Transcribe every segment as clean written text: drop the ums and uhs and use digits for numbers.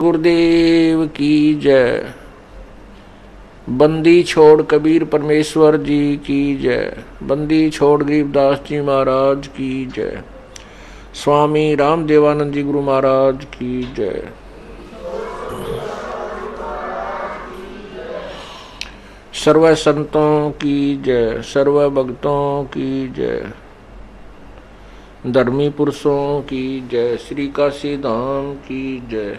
गुरुदेव की जय। बंदी छोड़ कबीर परमेश्वर जी की जय। बंदी छोड़ गरीबदास जी महाराज की जय। स्वामी रामदेवानंद जी गुरु महाराज की जय। सर्व संतों की जय, सर्व भक्तों की जय, धर्मी पुरुषों की जय। श्री काशी धाम की जय,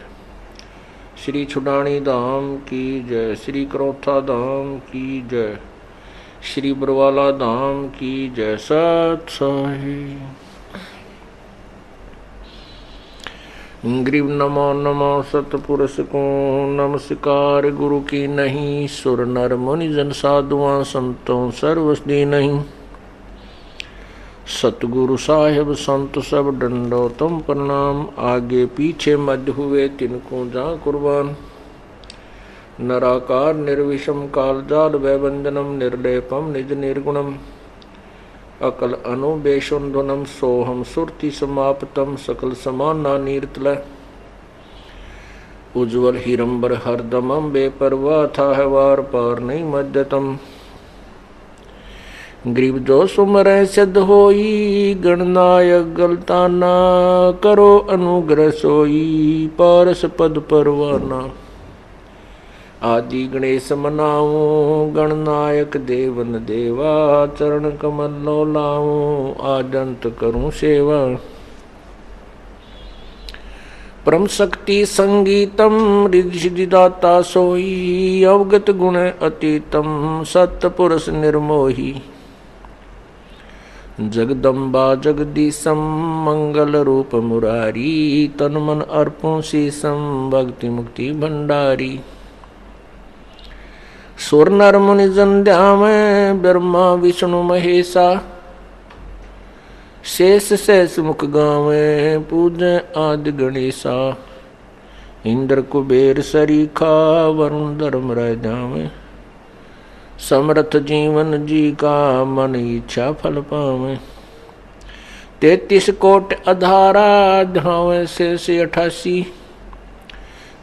श्री छुडानी धाम की जय, श्री करोथा धाम की जय, श्री बरवाला धाम की जय। सत साहिब ग्रीव नमो नमो सतपुरुष को नमस्कार। गुरु की नहीं सुर नर मुनि जन साधुआं संतों सर्वस्दी नहीं। सतगुरु साहिब संत सब डंडो तुम प्रणाम। आगे पीछे मध्य हुए तिनको जा कुर्बान। नराकार निर्विषम कालजाल वैवंदनम निर्लेपम निज निर्गुणम। अकल अनुबेशुंधुनम सोहम सुरति समाप्तम। सकल समाना नीरतल उज्ज्वल हिरंबर हरदमम। बेपरवाह था है वार पार नहीं मध्यतम। ग्रीव जो सुमरै सिद्ध होई गणनायक गलताना। करो अनुग्रह सोई पारस पद परवाना। आदि गणेश मनाऊं गणनायक देवन देवा। चरण कमल लो लाऊं आदंत करूं सेवा। परम शक्ति संगीतम रिद्धि सिद्धिदाता सोई। अवगत गुण अतीतम सत्पुरुष निर्मोही। जगदम्बा जगदीशम मंगल रूप मुरारी। तन मन अर्पों शीसम भक्ति मुक्ति भंडारी। सुर नर मुनि जन ध्यावै ब्रह्मा विष्णु महेशा। शेष शेष मुख गावे पूजै आदि गणेशा। इंद्र कुबेर सरीखा वरुण धर्म रह जावे। समर्थ जीवन जी का मन इच्छा फल पावे। 33 कोट अधारा धावे शेष 88।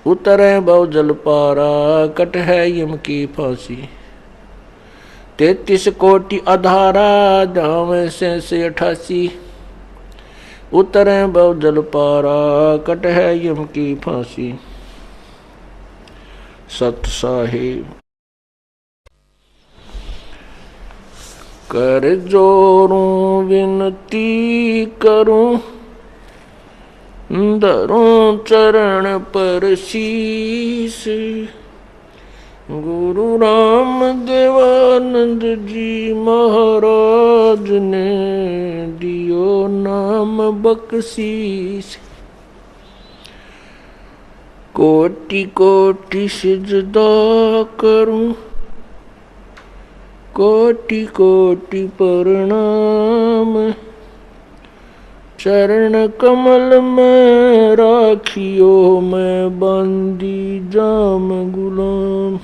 उतरे बहु जल पारा कट है यम की फांसी। 33 कोटि अधारा जावे से 88। उतरे बहु जल पारा कट है यम की फांसी। सत साहिब कर जोरूं विनती करूं। धरूं चरण पर शीस। गुरु राम देवानंद जी महाराज ने दियो नाम बख्शीस। कोटि कोटि सिजदा करूं। कोटि कोटि प्रणाम। चरण कमल में राखियो मैं बंदी जाम गुलाम।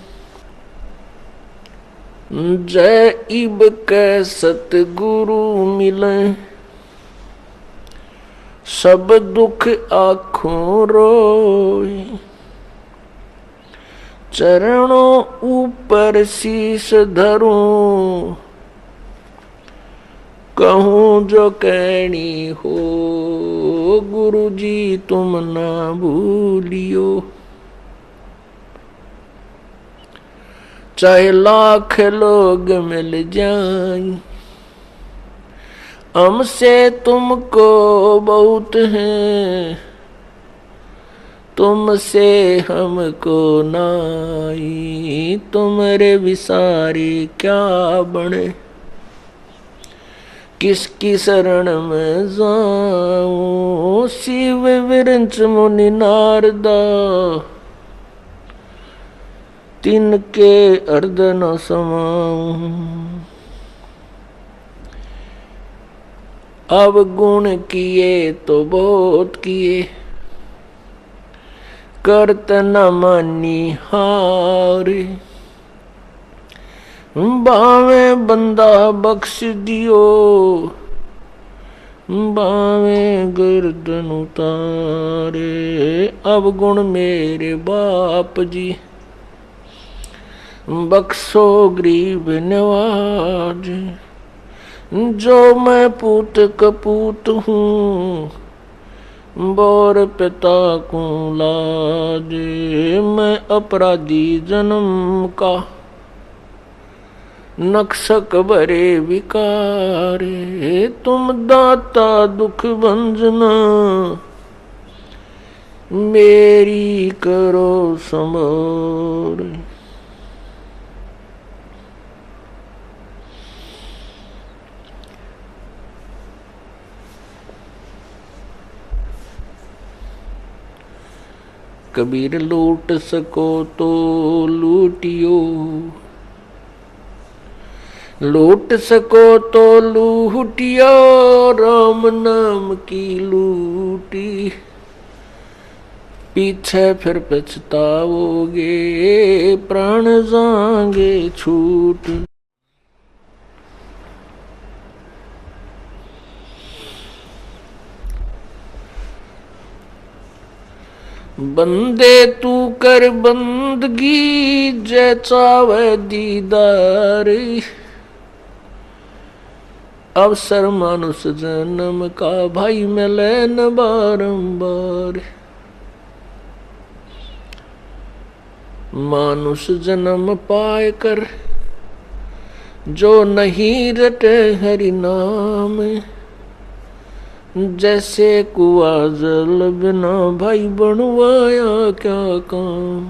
जय इब कै सतगुरु मिले। सब दुख आँखों रोई। चरणों ऊपर शीस धरूं। कहूँ जो कहनी हो गुरु जी तुम ना भूलियो। चाहे लाख लोग मिल जाएं हमसे तुमको बहुत हैं। तुमसे हमको नाई। तुम्हारे विसारी क्या बने। किसकी शरण में जाऊं। शिव विरंच मुनि नारदा। तिनके अर्ध न समाऊं। अब गुण किए तो बहुत किए। करत न मानी हार। बावे बंदा बख्श दियो। बावे गिरदन उतारे। अवगुण मेरे बाप जी, बख्शो गरीब नवाज। जो मैं पूत कपूत हूँ, बोर पिता को लाजे। मैं अपराधी जन्म का, नक्शक भरे विकारे। तुम दाता दुख भंजना, मेरी करो संभार। कबीर लूट सको तो लूटियो, लूट सको तो लूटियो। राम नाम की लूटी, पीछे फिर पछताओगे, प्राण जाएंगे छूट। बंदे तू कर बंदगी, जय चावे दीदार। अवसर मानुष जन्म का, भाई मिले न बारंबार। मानुष जन्म पाए कर, जो नहीं रटे हरि नाम। जैसे कुआ जल बिना, भाई बनवाया क्या काम।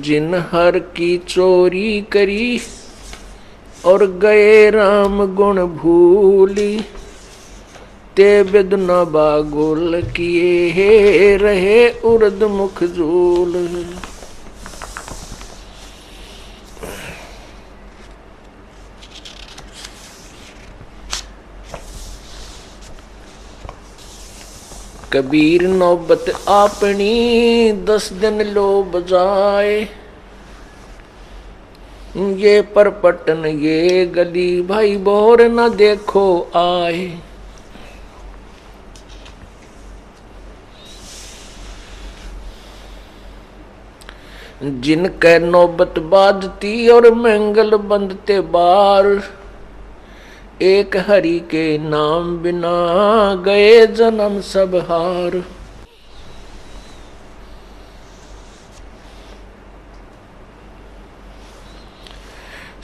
जिन हर की चोरी करी, और गए राम गुण भूली। ते बिद न बागुल किए, रहे उर्द मुख झूल। कबीर नौबत आपनी, 10 दिन लो बजाए। ये परपटन ये गली, भाई बोर न देखो आए। जिनके नौबत बाजती, और मंगल बंदते बार। एक हरि के नाम बिना, गए जन्म सब हार।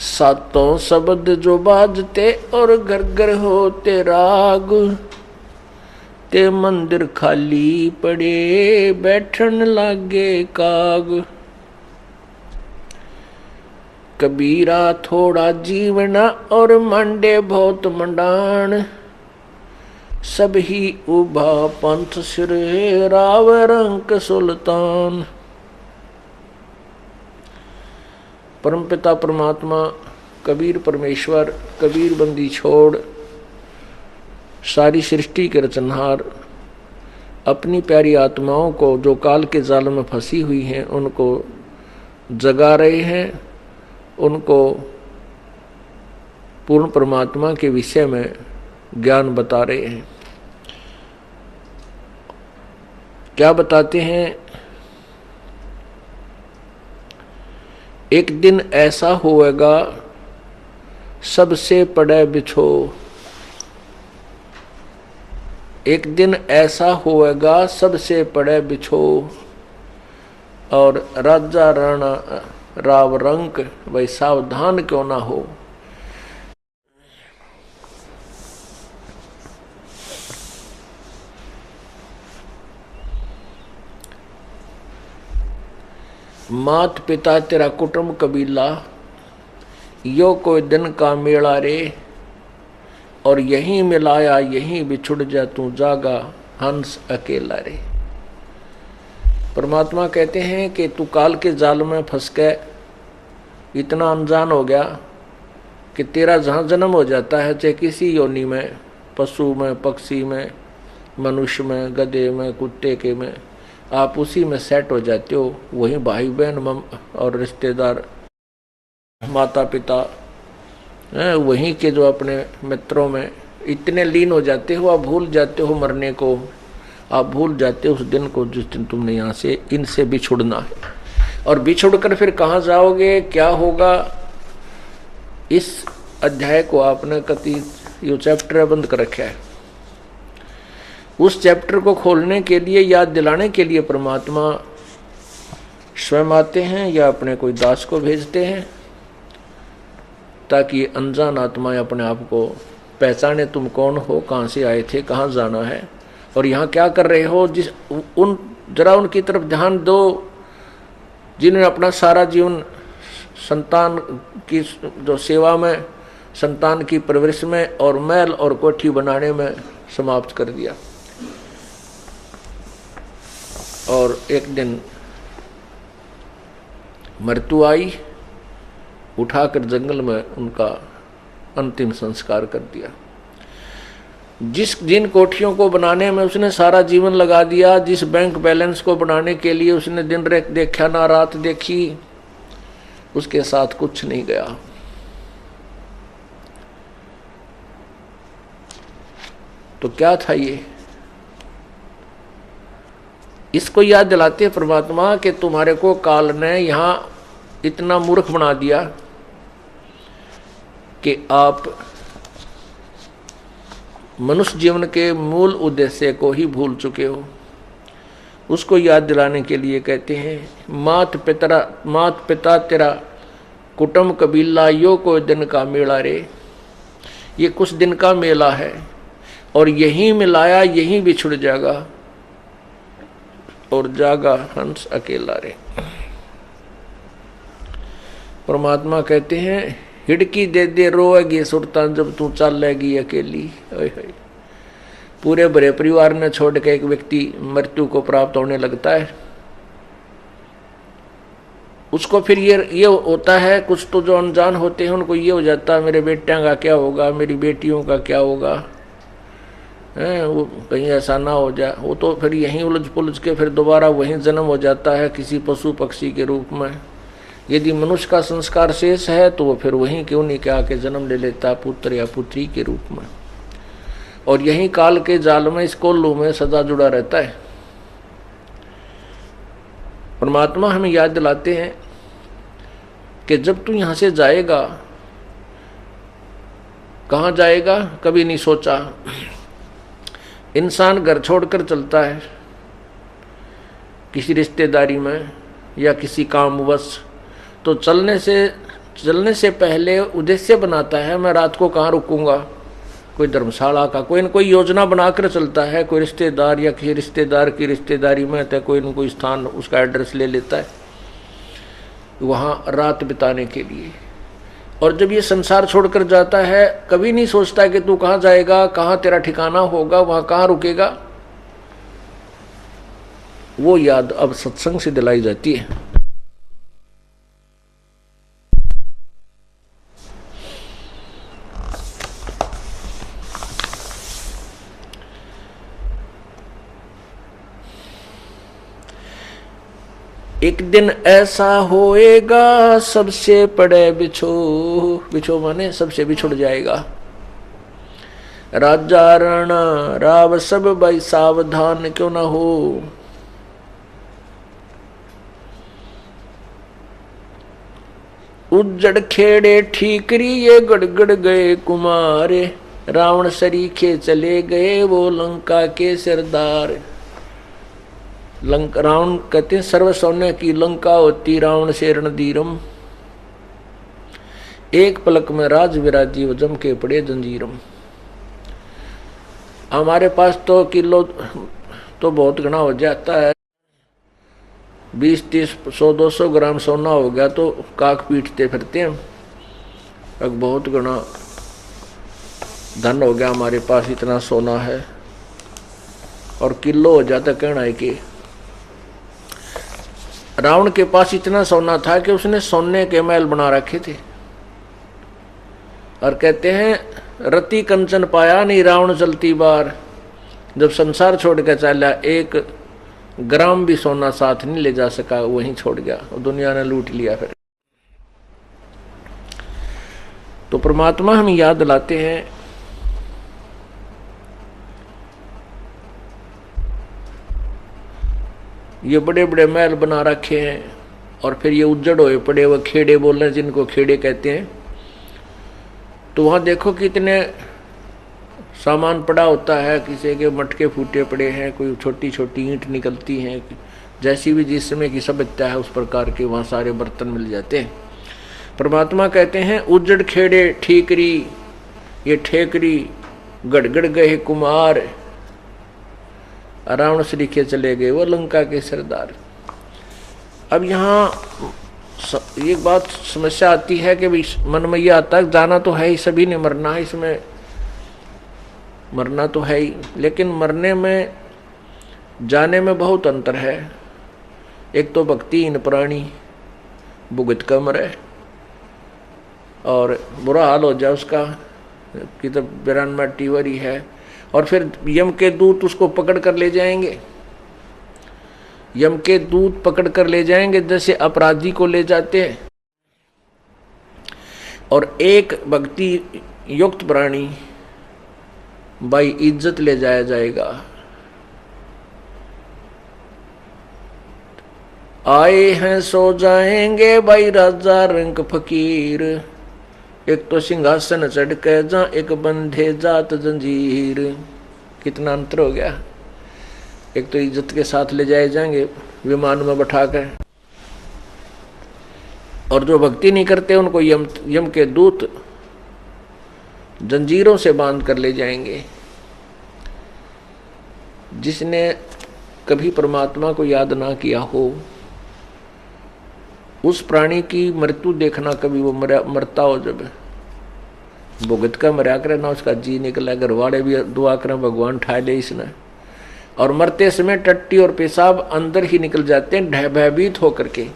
सातों शब्द जो बाजते, और घर घर होते राग। ते मंदिर खाली पड़े, बैठन लागे काग। कबीरा थोड़ा जीवना, और मंडे बहुत मंडान। सब ही उभा पंथ सिर, राव रंक सुल्तान। परमपिता परमात्मा कबीर परमेश्वर, कबीर बंदी छोड़, सारी सृष्टि के रचनहार, अपनी प्यारी आत्माओं को जो काल के जाल में फंसी हुई हैं, उनको जगा रहे हैं। उनको पूर्ण परमात्मा के विषय में ज्ञान बता रहे हैं। क्या बताते हैं? एक दिन ऐसा होएगा, सबसे पड़े बिछो। एक दिन ऐसा होएगा, सबसे पड़े बिछो। और राजा राणा राव रंक, भाई सावधान क्यों ना हो। मात पिता तेरा कुटुंब कबीला, यो कोई दिन का मेला रे। और यहीं मिलाया यहीं बिछुड़ जा, तू जागा हंस अकेला रे। परमात्मा कहते हैं कि तू काल के जाल में फंस के इतना अनजान हो गया कि तेरा जहाँ जन्म हो जाता है, चाहे किसी योनि में, पशु में, पक्षी में, मनुष्य में, गधे में, कुत्ते के में, आप उसी में सेट हो जाते हो। वहीं भाई बहन और रिश्तेदार, माता पिता, वहीं के जो अपने मित्रों में इतने लीन हो जाते हो, आप भूल जाते हो मरने को, आप भूल जाते हो उस दिन को जिस दिन तुमने यहाँ से इनसे बिछुड़ना है। और बिछुड़ कर फिर कहाँ जाओगे, क्या होगा, इस अध्याय को आपने कथित यो चैप्टर बंद कर रखा है। उस चैप्टर को खोलने के लिए, याद दिलाने के लिए परमात्मा स्वयं आते हैं या अपने कोई दास को भेजते हैं, ताकि अनजान आत्माएं अपने आप को पहचाने, तुम कौन हो, कहाँ से आए थे, कहाँ जाना है और यहाँ क्या कर रहे हो। जरा उनकी तरफ ध्यान दो जिन्होंने अपना सारा जीवन संतान की जो सेवा में, संतान की परवरिश में और महल और कोठी बनाने में समाप्त कर दिया। और एक दिन मृत्यु आई, उठाकर जंगल में उनका अंतिम संस्कार कर दिया। जिन कोठियों को बनाने में उसने सारा जीवन लगा दिया, जिस बैंक बैलेंस को बनाने के लिए उसने दिन रात देखा ना रात देखी, उसके साथ कुछ नहीं गया। तो क्या था ये? इसको याद दिलाते हैं परमात्मा कि तुम्हारे को काल ने यहां इतना मूर्ख बना दिया कि आप मनुष्य जीवन के मूल उद्देश्य को ही भूल चुके हो। उसको याद दिलाने के लिए कहते हैं, मात पिता तेरा कुटुंब कबीला यो कोई दिन का मेला रे। ये कुछ दिन का मेला है और यहीं मिलाया यहीं बिछुड़ जाएगा और जागा हंस अकेला रे। परमात्मा कहते हैं, हिड़की दे दे रोएगी सुरतान जब तू चलेगी अकेली। पूरे भरे परिवार ने छोड़ के एक व्यक्ति मृत्यु को प्राप्त होने लगता है, उसको फिर ये होता है, कुछ तो जो अनजान होते हैं उनको ये हो जाता है मेरे बेटियों का क्या होगा, मेरी बेटियों का क्या होगा, वो कहीं ऐसा ना हो जाए। वो तो फिर यहीं उलझ पुलझ के फिर दोबारा वहीं जन्म हो जाता है किसी पशु पक्षी के रूप में। यदि मनुष्य का संस्कार शेष है तो वो फिर वहीं क्यों नहीं क्या के जन्म ले लेता पुत्र या पुत्री के रूप में, और यहीं काल के जाल में, इस कोल्लू में सदा जुड़ा रहता है। परमात्मा हमें याद दिलाते हैं कि जब तू यहां से जाएगा, कहां जाएगा कभी नहीं सोचा। इंसान घर छोड़कर चलता है किसी रिश्तेदारी में या किसी कामवश, तो चलने से पहले उद्देश्य बनाता है, मैं रात को कहाँ रुकूंगा, कोई धर्मशाला का कोई न कोई योजना बनाकर चलता है। कोई रिश्तेदार या किसी रिश्तेदार की रिश्तेदारी में तो कोई न कोई स्थान उसका एड्रेस ले लेता है वहाँ रात बिताने के लिए। और जब ये संसार छोड़कर जाता है कभी नहीं सोचता कि तू कहाँ जाएगा, कहाँ तेरा ठिकाना होगा, वहाँ कहाँ रुकेगा। वो याद अब सत्संग से दिलाई जाती है। एक दिन ऐसा होएगा सबसे पड़े बिछो माने सबसे बिछुड़ जाएगा। राजा राणा राव सब भाई सावधान क्यों ना हो। उज्जड़ खेड़े ठीकरी ये गड़गड़ गए कुमारे, रावण सरीखे चले गए वो लंका के सरदार। रावण कहते हैं सर्व सोने की लंका होती रावण से रणधीरम, एक पलक में राज विराजी वो जम के पड़े जंजीरम। हमारे पास तो किलो तो बहुत घना हो जाता है, 20, 30, 100, 200 ग्राम सोना हो गया तो काक पीटते फिरते हैं। अब बहुत घना धन हो गया हमारे पास, इतना सोना है, और किलो हो जाता कहना है कि रावण के पास इतना सोना था कि उसने सोने के महल बना रखे थे। और कहते हैं रति कंचन पाया नहीं रावण चलती बार। जब संसार छोड़ के चला, एक ग्राम भी सोना साथ नहीं ले जा सका, वहीं छोड़ गया, दुनिया ने लूट लिया। फिर तो परमात्मा हम याद दिलाते हैं ये बड़े बड़े महल बना रखे हैं और फिर ये उज्जड़ हुए पड़े हुए खेड़े बोल रहे हैं, जिनको खेड़े कहते हैं। तो वहाँ देखो कितने सामान पड़ा होता है, किसी के मटके फूटे पड़े हैं, कोई छोटी छोटी ईंट निकलती हैं, जैसी भी जिस समय की सभ्यता है उस प्रकार के वहाँ सारे बर्तन मिल जाते हैं। परमात्मा कहते हैं उज्जड़ खेड़े ठीकरी, ये ठेकरी गड़गड़ गए कुमार, रावण सरीखे चले गए वो लंका के सरदार। अब यहाँ एक बात समस्या आती है कि मन में यह आता है जाना तो है ही, सभी ने मरना है, इसमें मरना तो है ही, लेकिन मरने में जाने में बहुत अंतर है। एक तो भक्तिहीन प्राणी भुगत कर मरे और बुरा हाल हो जाए उसका कि तो बिरान टीवरी है, और फिर यम के दूत उसको पकड़ कर ले जाएंगे, यम के दूत पकड़ कर ले जाएंगे जैसे अपराधी को ले जाते हैं। और एक भक्ति युक्त प्राणी भाई इज्जत ले जाया जाएगा। आए हैं सो जाएंगे भाई राजा रंग फकीर, एक तो सिंहासन चढ़ के जा एक बंधे जात जंजीर। कितना अंतर हो गया। एक तो इज्जत के साथ ले जाए जाएंगे विमान में बैठाकर, और जो भक्ति नहीं करते उनको यम के दूत जंजीरों से बांध कर ले जाएंगे। जिसने कभी परमात्मा को याद ना किया हो, उस प्राणी की मृत्यु देखना, कभी वो मरता हो जब भुगत का मरा करे ना, उसका जी निकला, घर वाले भी दुआ करें भगवान ठाए ले इसने, और मरते समय टट्टी और पेशाब अंदर ही निकल जाते हैं भयभीत होकर के।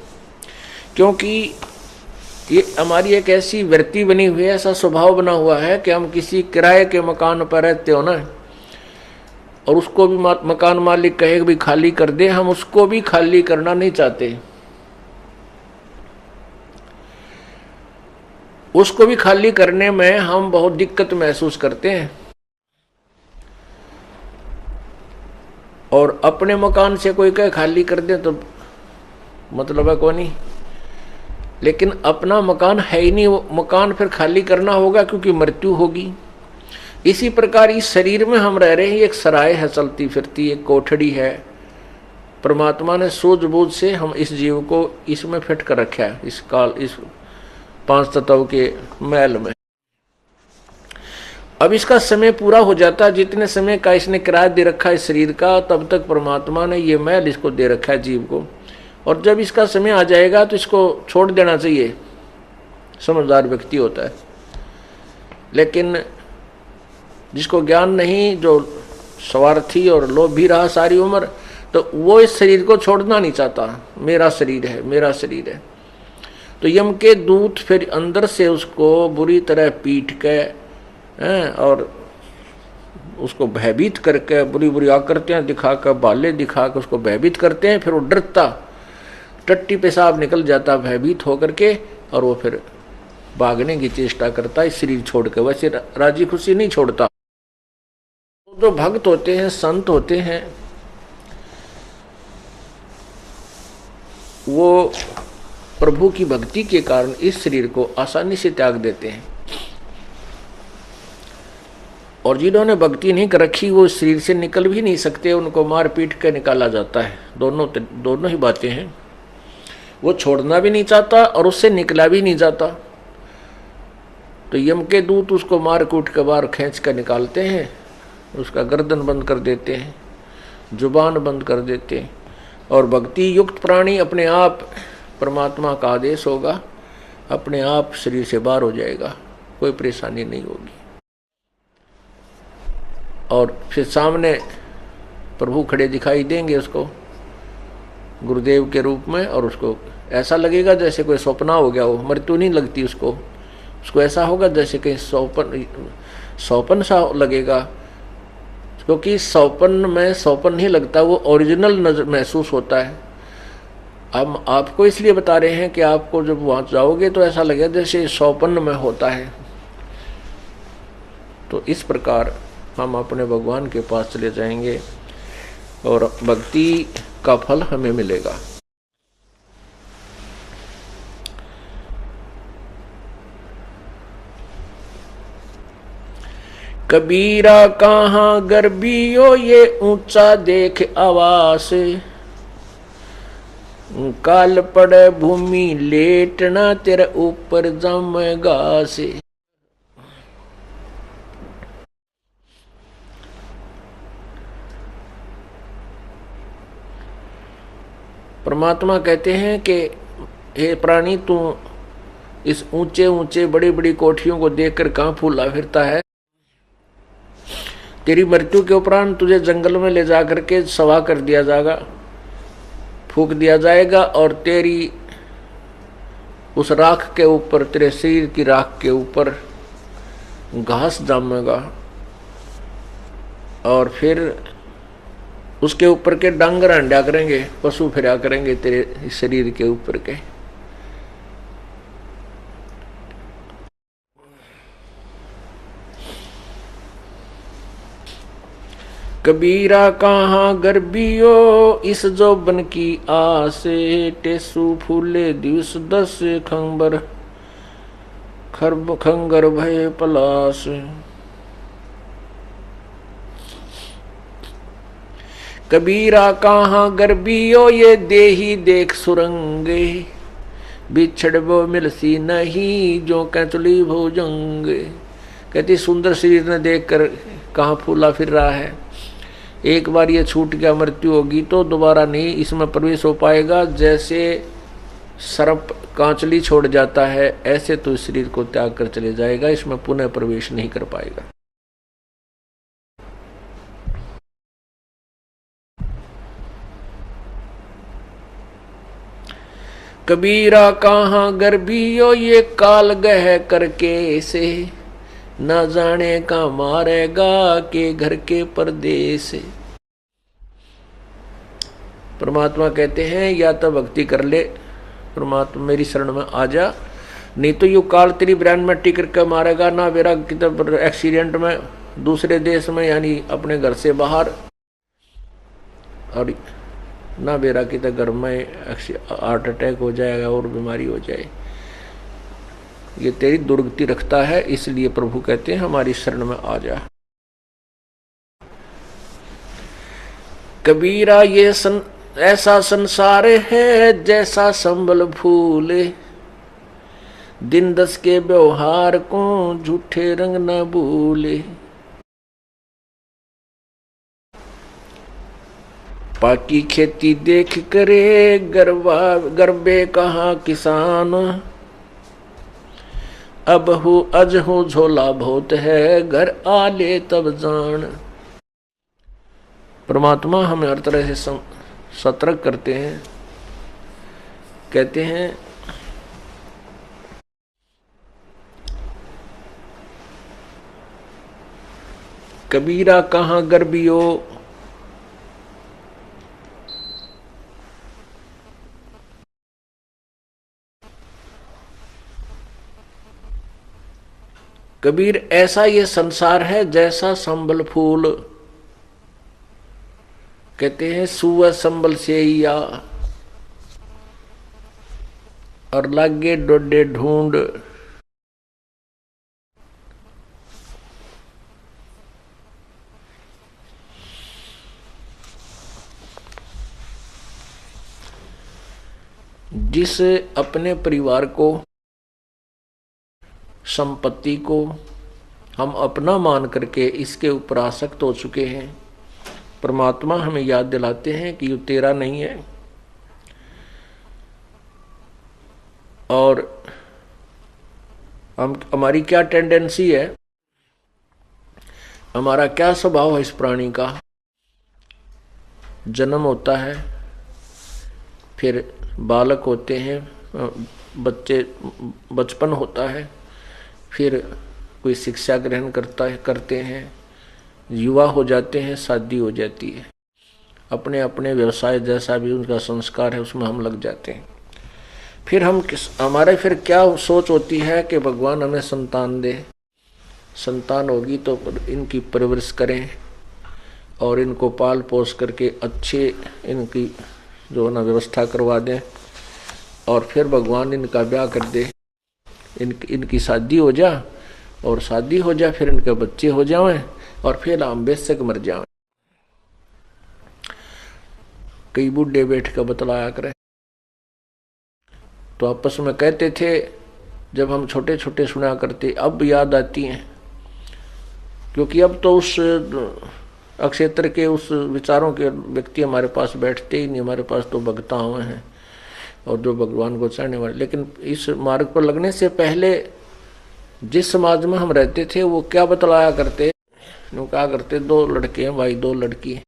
क्योंकि ये हमारी एक ऐसी वृत्ति बनी हुई है, ऐसा स्वभाव बना हुआ है कि हम किसी किराए के मकान पर रहते हो ना, और उसको भी मकान मालिक कहे भी खाली कर दे, हम उसको भी खाली करना नहीं चाहते। उसको भी खाली करने में हम बहुत दिक्कत महसूस करते हैं, और अपने मकान से कोई कहे खाली कर दे तो मतलब है कौन ही। लेकिन अपना मकान है ही नहीं, वो मकान फिर खाली करना होगा क्योंकि मृत्यु होगी। इसी प्रकार इस शरीर में हम रह रहे हैं, एक सराय है चलती फिरती, एक कोठड़ी है। परमात्मा ने सूझबूझ से हम इस जीव को इसमें फिट कर रखा है, इस काल इस 5 तत्व के महल में। अब इसका समय पूरा हो जाता है, जितने समय का इसने किराया दे रखा है इस शरीर का, तब तक परमात्मा ने ये महल इसको दे रखा है जीव को। और जब इसका समय आ जाएगा तो इसको छोड़ देना चाहिए, समझदार व्यक्ति होता है। लेकिन जिसको ज्ञान नहीं, जो स्वार्थी और लोभी रहा सारी उम्र, तो वो इस शरीर को छोड़ना नहीं चाहता। मेरा शरीर है, मेरा शरीर है। तो यम के दूत फिर अंदर से उसको बुरी तरह पीट के और उसको भयभीत करके, बुरी बुरी आकृतियां दिखाकर, बाले दिखाकर उसको भयभीत करते हैं। फिर वो डरता, टट्टी पेशाब निकल जाता भयभीत होकर के, और वो फिर भागने की चेष्टा करता है शरीर छोड़ के। वैसे राजी खुशी नहीं छोड़ता। जो भक्त होते हैं, संत होते हैं, वो प्रभु की भक्ति के कारण इस शरीर को आसानी से त्याग देते हैं। और जिन्होंने भक्ति नहीं कर रखी वो शरीर से निकल भी नहीं सकते, उनको मार पीट के निकाला जाता है। दोनों ही बातें हैं। वो छोड़ना भी नहीं चाहता और उससे निकला भी नहीं जाता। तो यम के दूत उसको मार कूट के बाहर खींच कर निकालते हैं, उसका गर्दन बंद कर देते हैं, जुबान बंद कर देते हैं। और भक्ति युक्त प्राणी अपने आप, परमात्मा का आदेश होगा, अपने आप शरीर से बाहर हो जाएगा, कोई परेशानी नहीं होगी। और फिर सामने प्रभु खड़े दिखाई देंगे उसको गुरुदेव के रूप में, और उसको ऐसा लगेगा जैसे कोई सपना हो गया हो। मृत्यु नहीं लगती उसको ऐसा होगा जैसे कहीं सौपन सा लगेगा। क्योंकि सौपन में सौपन नहीं लगता, वो ओरिजिनल नजर महसूस होता है। हम आपको इसलिए बता रहे हैं कि आपको जब वहाँ जाओगे तो ऐसा लगेगा जैसे सौपन में होता है। तो इस प्रकार हम अपने भगवान के पास चले जाएंगे और भक्ति का फल हमें मिलेगा। कबीरा कहाँ गर्बियो ये ऊंचा देख आवास, काल पड़े भूमि लेटना तेरे ऊपर जमेगा से। परमात्मा कहते हैं कि हे प्राणी, तू इस ऊंचे ऊंचे बड़ी बड़ी कोठियों को देखकर कहाँ फूला फिरता है? तेरी मृत्यु के उपरांत तुझे जंगल में ले जाकर के सवा कर दिया जाएगा, फूक दिया जाएगा, और तेरी उस राख के ऊपर, तेरे शरीर की राख के ऊपर घास जमेगा, और फिर उसके ऊपर के डांगर अंडा करेंगे, पशु फिरा करेंगे तेरे शरीर के ऊपर के। कबीरा कहाँ गर्बियो इस जोबन की आसे, टेसु फूले दिवस दस खंबर खरब खंगर भय पलास। कबीरा कहाँ गर्बियो ये देही देख सुरंगे, बिछड़बो मिलसी नहीं जो कैचुली भोजंगे। कहती सुंदर शरीर ने देखकर कहाँ फूला फिर रहा है, एक बार ये छूट गया, मृत्यु होगी तो दोबारा नहीं इसमें प्रवेश हो पाएगा। जैसे सर्प कांचली छोड़ जाता है, ऐसे तो इस शरीर को त्याग कर चले जाएगा, इसमें पुनः प्रवेश नहीं कर पाएगा। कबीरा कहाँ गर्बियो ये काल गह करके से, न जाने का मारेगा के घर के परदेस। परमात्मा कहते हैं या तो भक्ति कर ले, परमात्मा मेरी शरण में आ जा, नहीं तो यू काल तेरी ब्रांड में टिक करके मारेगा, ना मेरा किधर एक्सीडेंट में दूसरे देश में यानी अपने घर से बाहर, और ना मेरा किधर घर में हार्ट अटैक हो जाएगा और बीमारी हो जाए। ये तेरी दुर्गति रखता है, इसलिए प्रभु कहते हैं हमारी शरण में आ जा। कबीरा ये ऐसा संसार है जैसा संबल फूले, दिन दस के व्यवहार को झूठे रंग न भूले। पाकी खेती देख करे गरबे कहाँ किसान, अब हूँ अज हूँ झोला बहुत है घर आले तब जान। परमात्मा हमें हर तरह से सतर्क करते हैं, कहते हैं कबीरा कहाँ गर्बियो कबीर ऐसा ये संसार है जैसा संबल फूल, कहते हैं सुअ संबल से या और लागे डोडे ढूंढ। जिस अपने परिवार को, संपत्ति को हम अपना मान करके इसके ऊपर आसक्त हो चुके हैं, परमात्मा हमें याद दिलाते हैं कि ये तेरा नहीं है। और हमारी क्या टेंडेंसी है, हमारा क्या स्वभाव है इस प्राणी का। जन्म होता है, फिर बालक होते हैं, बचपन होता है, फिर कोई शिक्षा ग्रहण करते हैं, युवा हो जाते हैं, शादी हो जाती है, अपने अपने व्यवसाय जैसा भी उनका संस्कार है उसमें हम लग जाते हैं। फिर हमारे फिर क्या सोच होती है कि भगवान हमें संतान दे, संतान होगी तो इनकी परवरिश करें और इनको पाल पोस करके अच्छे इनकी जो ना व्यवस्था करवा दें और फिर भगवान इनका ब्याह कर दे, इनकी शादी हो जा और शादी हो जाए, फिर इनके बच्चे हो जाएं और फिर हम बेशक मर जाएं। कई बूढ़े बैठ कर बतलाया करें तो आपस में कहते थे, जब हम छोटे छोटे सुना करते अब याद आती हैं, क्योंकि अब तो उस अक्षेत्र के उस विचारों के व्यक्ति हमारे पास बैठते ही नहीं, हमारे पास तो भगता हुए हैं और जो भगवान को चाहने वाले। लेकिन इस मार्ग पर लगने से पहले जिस समाज में हम रहते थे वो क्या बतलाया करते, वो क्या करते, 2 लड़के हैं भाई, 2 लड़की हैं,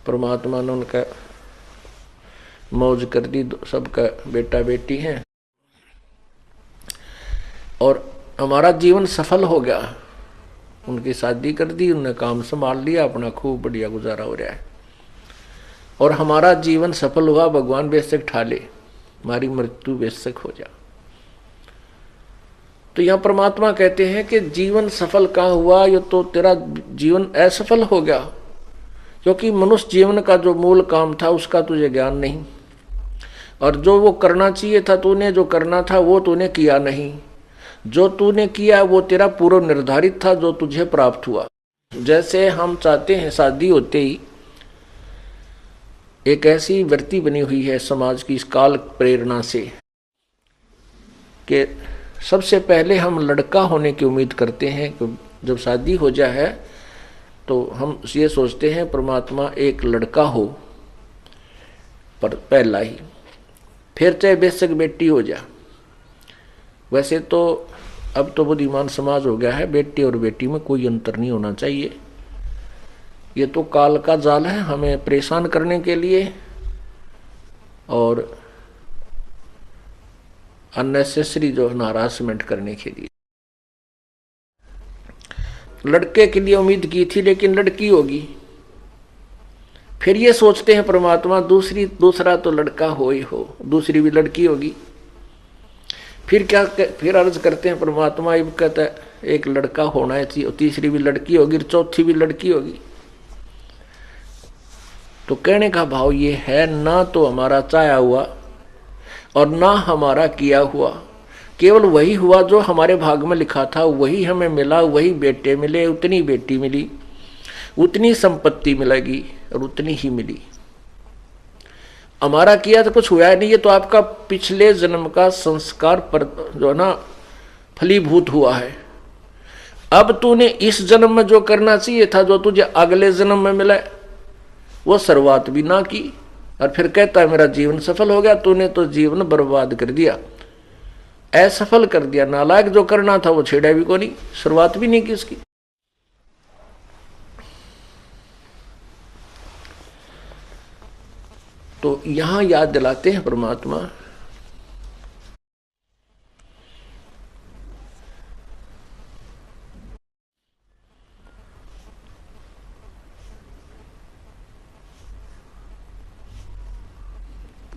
परमात्मा ने उनका मौज कर दी, सबका बेटा बेटी हैं और हमारा जीवन सफल हो गया। उनकी शादी कर दी, उन्होंने काम संभाल लिया, अपना खूब बढ़िया गुजारा हो रहा है और हमारा जीवन सफल हुआ। भगवान बेशक ठाले, हमारी मृत्यु बेशक हो जा। तो यहां परमात्मा कहते हैं कि जीवन सफल कहाँ हुआ, ये तो तेरा जीवन असफल हो गया, क्योंकि मनुष्य जीवन का जो मूल काम था उसका तुझे ज्ञान नहीं और जो वो करना चाहिए था तूने, जो करना था वो तूने किया नहीं। जो तूने किया वो तेरा पूर्व निर्धारित था, जो तुझे प्राप्त हुआ। जैसे हम चाहते हैं शादी होते ही एक ऐसी वृत्ति बनी हुई है समाज की इस काल प्रेरणा से कि सबसे पहले हम लड़का होने की उम्मीद करते हैं कि जब शादी हो जाए तो हम ये सोचते हैं परमात्मा एक लड़का हो, पर पहला ही, फिर चाहे बेशक बेटी हो जा। वैसे तो अब तो बुद्धिमान समाज हो गया है, बेटी और बेटी में कोई अंतर नहीं होना चाहिए। ये तो काल का जाल है हमें परेशान करने के लिए और अननेसेसरी जो है हरासमेंट करने के लिए। लड़के के लिए उम्मीद की थी लेकिन लड़की होगी, फिर ये सोचते हैं परमात्मा दूसरा तो लड़का हो ही हो, दूसरी भी लड़की होगी। फिर अर्ज करते हैं परमात्मा, अब कहता है एक लड़का होना चाहिए, तीसरी भी लड़की होगी, चौथी भी लड़की होगी। तो कहने का भाव ये है, ना तो हमारा चाहा हुआ और ना हमारा किया हुआ, केवल वही हुआ जो हमारे भाग में लिखा था, वही हमें मिला, वही बेटे मिले, उतनी बेटी मिली, उतनी संपत्ति मिलेगी और उतनी ही मिली। हमारा किया तो कुछ हुआ नहीं, ये तो आपका पिछले जन्म का संस्कार पर जो ना फलीभूत हुआ है। अब तूने इस जन्म में जो करना चाहिए था, जो तुझे अगले जन्म में मिला, वो शुरुआत भी ना की और फिर कहता है मेरा जीवन सफल हो गया। तूने तो जीवन बर्बाद कर दिया, असफल कर दिया। नालायक जो करना था वो छेड़ा भी को नहीं, शुरुआत भी नहीं की उसकी। तो यहां याद दिलाते हैं परमात्मा,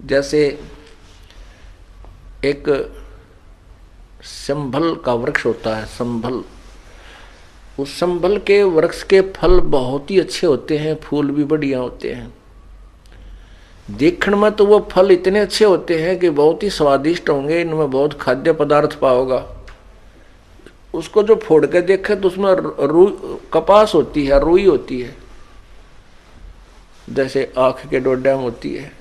जैसे एक संभल का वृक्ष होता है, संभल, उस संभल के वृक्ष के फल बहुत ही अच्छे होते हैं, फूल भी बढ़िया होते हैं। देखने में तो वो फल इतने अच्छे होते हैं कि बहुत ही स्वादिष्ट होंगे, इनमें बहुत खाद्य पदार्थ पाओगा। उसको जो फोड़ के देखे तो उसमें कपास होती है, रुई होती है, जैसे आंख के डोडा में होती है।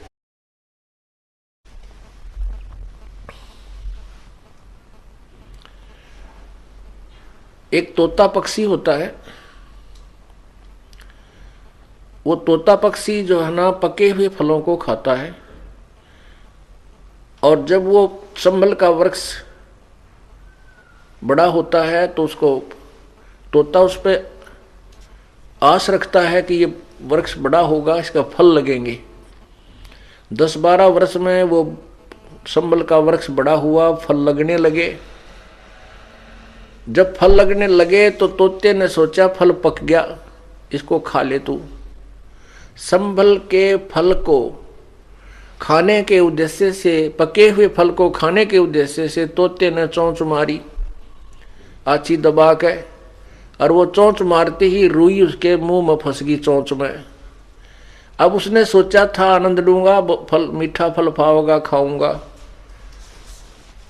एक तोता पक्षी होता है, वो तोता पक्षी जो है ना पके हुए फलों को खाता है और जब वो संभल का वृक्ष बड़ा होता है तो उसको तोता उस पर आस रखता है कि ये वृक्ष बड़ा होगा, इसका फल लगेंगे। 10-12 वर्ष में वो संभल का वृक्ष बड़ा हुआ, फल लगने लगे जब फल लगने लगे तो तोते ने सोचा फल पक गया, इसको खा ले तू। संभल के फल को खाने के उद्देश्य से, पके हुए फल को खाने के उद्देश्य से तोते ने चोंच मारी आछी दबा के, और वो चोंच मारते ही रुई उसके मुंह में फंस गई चोंच में। अब उसने सोचा था आनंद लूंगा, फल मीठा फल पाओगा खाऊंगा,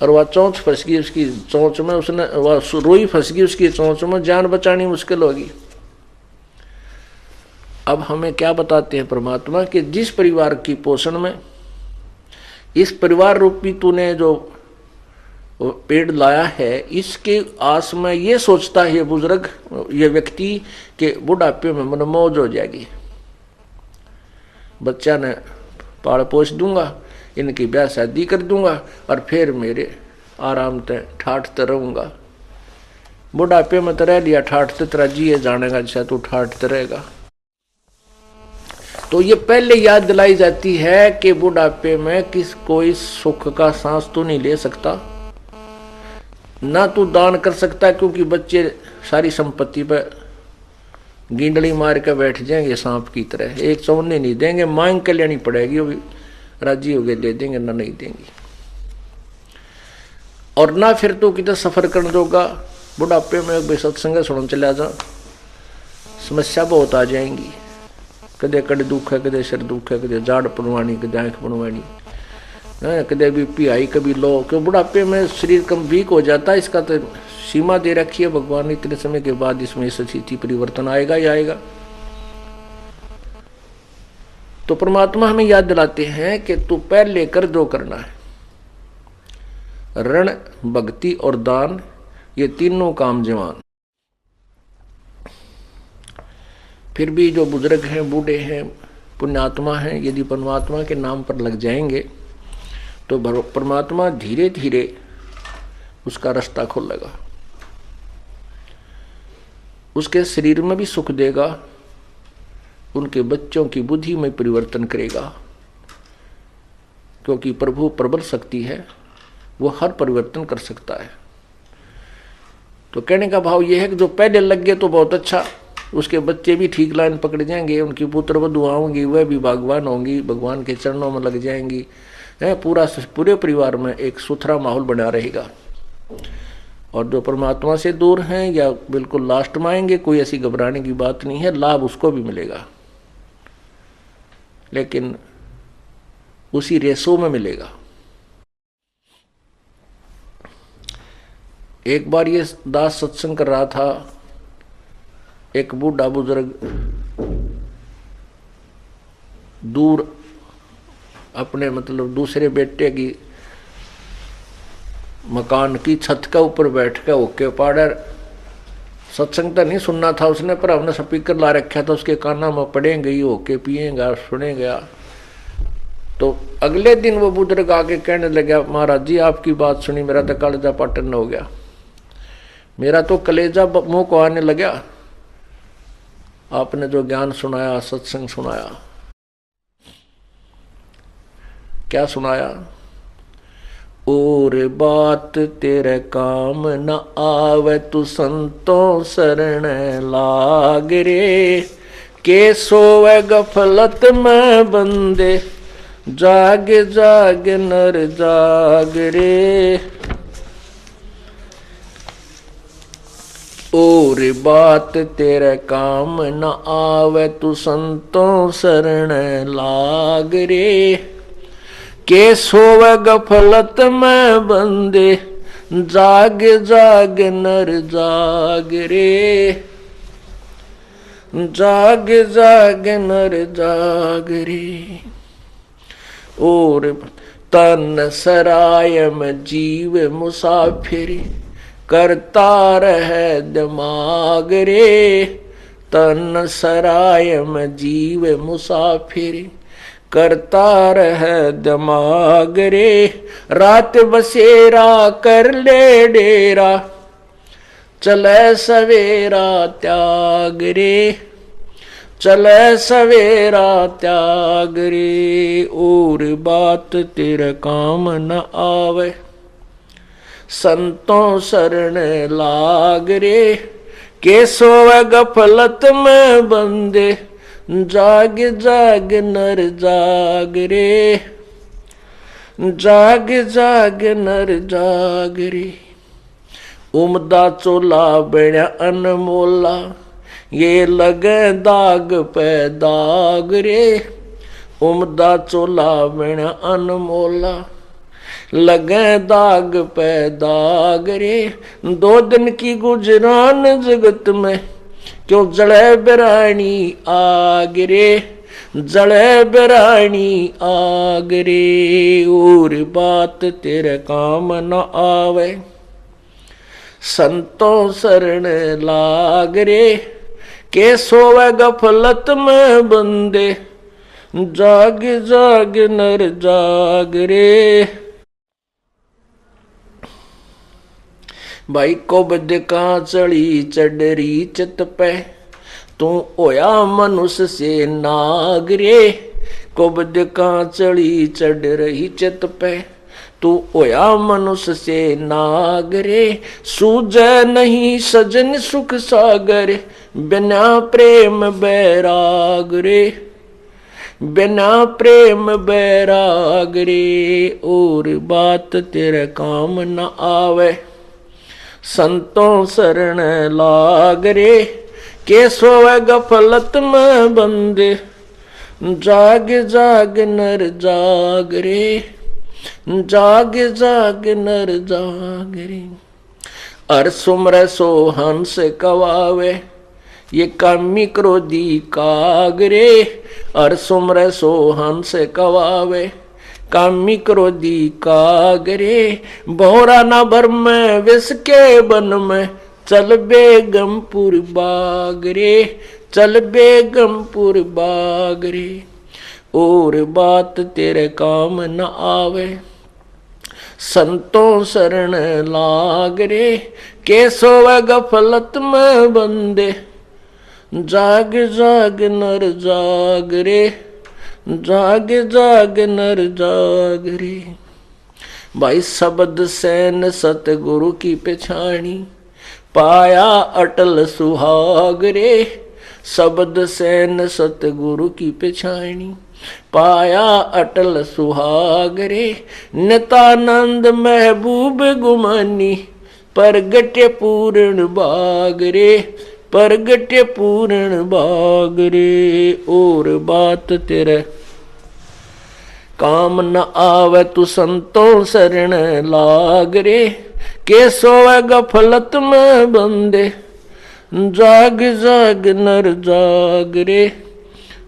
और वह चोंच फंस गई उसकी चोंच में, उसने वह रुई फंस गई उसकी चोंच में, जान बचानी मुश्किल होगी। अब हमें क्या बताते हैं परमात्मा कि जिस परिवार की पोषण में, इस परिवार रूपी तूने जो पेड़ लाया है, इसके आस में ये सोचता है ये बुजुर्ग, ये व्यक्ति कि बुढ़ापे में मनमौज हो जाएगी, बच्चा ने पाल पोष दूंगा, इनकी ब्याह शादी कर दूंगा, और फिर मेरे आराम से ठाठते रहूंगा। बुढ़ापे में तो रह लिया ठाठते, तेरा जिए जानेगा जैसा तू ठाठते रहेगा। तो ये पहले याद दिलाई जाती है कि बुढ़ापे में कोई सुख का सांस तो नहीं ले सकता, ना तू दान कर सकता, क्योंकि बच्चे सारी संपत्ति पर गिंडली मार के बैठ जाएंगे सांप की तरह, एक चौने नहीं देंगे, मांग के लेनी पड़ेगी, वो भी राजी हो गए दे देंगे, ना नहीं देंगे। और ना फिर तो कितना सफर करने दोगा। बुढ़ापे में सत्संग सुन चला जा, समस्या बहुत आ जाएंगी, कदे कड़े दुख है, कदे सिर दुख है, कदे जाड़ पड़वानी, कदे आंख पड़वानी, कदे बीपी आई, कभी लो, क्यों बुढ़ापे में शरीर कम वीक हो जाता है। इसका तो सीमा दे रखी है भगवान ने, इतने समय के बाद इसमें स्थिति परिवर्तन आएगा ही आएगा। तो परमात्मा हमें याद दिलाते हैं कि तू पहले कर जो करना है, ऋण, भक्ति और दान, ये तीनों काम जवान। फिर भी जो बुजुर्ग हैं, बूढ़े हैं, पुण्यात्मा हैं, यदि परमात्मा के नाम पर लग जाएंगे तो परमात्मा धीरे धीरे उसका रास्ता खोलेगा, उसके शरीर में भी सुख देगा, उनके बच्चों की बुद्धि में परिवर्तन करेगा, क्योंकि प्रभु प्रबल शक्ति है, वो हर परिवर्तन कर सकता है। तो कहने का भाव यह है कि जो पहले लग गए तो बहुत अच्छा, उसके बच्चे भी ठीक लाइन पकड़ जाएंगे, उनकी पुत्र वधुआ होंगी, वह भी भगवान होंगी, भगवान के चरणों में लग जाएंगी, पूरे परिवार में एक सुथरा माहौल बना रहेगा। और जो परमात्मा से दूर हैं या बिल्कुल लास्ट में आएंगे, कोई ऐसी घबराने की बात नहीं है, लाभ उसको भी मिलेगा, लेकिन उसी रेसो में मिलेगा। एक बार ये दास सत्संग कर रहा था, एक बूढ़ा बुजुर्ग दूर अपने मतलब दूसरे बेटे की मकान की छत के ऊपर बैठ के होके पाड़र सत्संग तो नहीं सुनना था उसने, पर हमने स्पीकर ला रखा था, उसके काना में पड़ेंगे ही होके पिएगा सुनेगा। तो अगले दिन वो बुजुर्ग आके कहने लगा, महाराज जी आपकी बात सुनी, मेरा तो कलेजा पाटन हो गया, मेरा तो कलेजा मुंह को आने लगा, आपने जो ज्ञान सुनाया, सत्संग सुनाया। क्या सुनाया? और बात तेरे काम न आवे, तू संतों शरण लाग रे, के सोवे गफलत में बंदे, जाग जाग नर जाग रे। और बात तेरे काम न आवे, तू संतों शरण लाग रे, के सोवे गफलत में बंदे, जाग जाग नर जाग रे, जाग जाग नर जाग रे। और तन सराय में जीव मुसाफिर, करता रहे दिमाग रे, तन सराय में जीव मुसाफिर, करता रहे दिमाग रे। रात बसेरा कर ले डेरा, चले सवेरा त्याग रे, चले सवेरा त्याग रे। और बात तेरे काम न आवे, संतों शरण लाग रे, के सोवे गफलत में बंदे, जाग जाग नर जाग रे, जाग जाग नर जाग रे। उमदा चोला बड़ा अनमोला, ये लगे दाग पे दाग रे, उमदा चोला बड़ा अनमोला, लगे दाग पे दाग रे। दो दिन की गुजरान जगत में, क्यों जड़े बिरानी आग रे, जड़े बिरानी आग रे। और बात तेरे काम न आवे, संतों शरण लाग रे, के सोवे गफलत में बंदे, जाग जाग नर जाग रे। भाई को बद का चढ़ी चढ़री चित पे, तू होया मनुष्य से नाग रे। को बद का चढ़ी चढ़ रही चित पे, तू होया मनुष्य से नाग रे। सूझे नहीं सजन सुख सागर, बिना प्रेम बैराग रे, बिना प्रेम बैराग रे। और बात तेरे काम न आवे, संतों शरण लाग रे, के सोवे गफलत में बंदे, जाग जाग नर जाग रे, जाग जाग नर जाग रे। अर सुमर सो हंस कवावे, ये कामी क्रोधी काग रे। अर सुमर सो हंस कवावे, कामी क्रोधी काग रे। भौरा न भर में विष के बन में, चल बेगमपुर बाग रे, चल बेगमपुर बाग रे। और बात तेरे काम न आवे, संतों शरण लाग रे, के सोवे गफलत में बंदे, जाग जाग नर जाग रे, जाग जाग नर जाग रे। भाई शब्द सैन सतगुरु की पछाणी, पाया अटल सुहाग रे। शब्द सैन सतगुरु की पछाणी, पाया अटल सुहाग रे। नितानंद महबूब गुमानी, परगटे पूर्ण बाग रे, परगटे पूर्ण बाग रे। और बात तेरे काम न आवे, तू संतों शरण लाग रे, के सोवे गफलत में बंदे, जाग जाग नर जाग रे,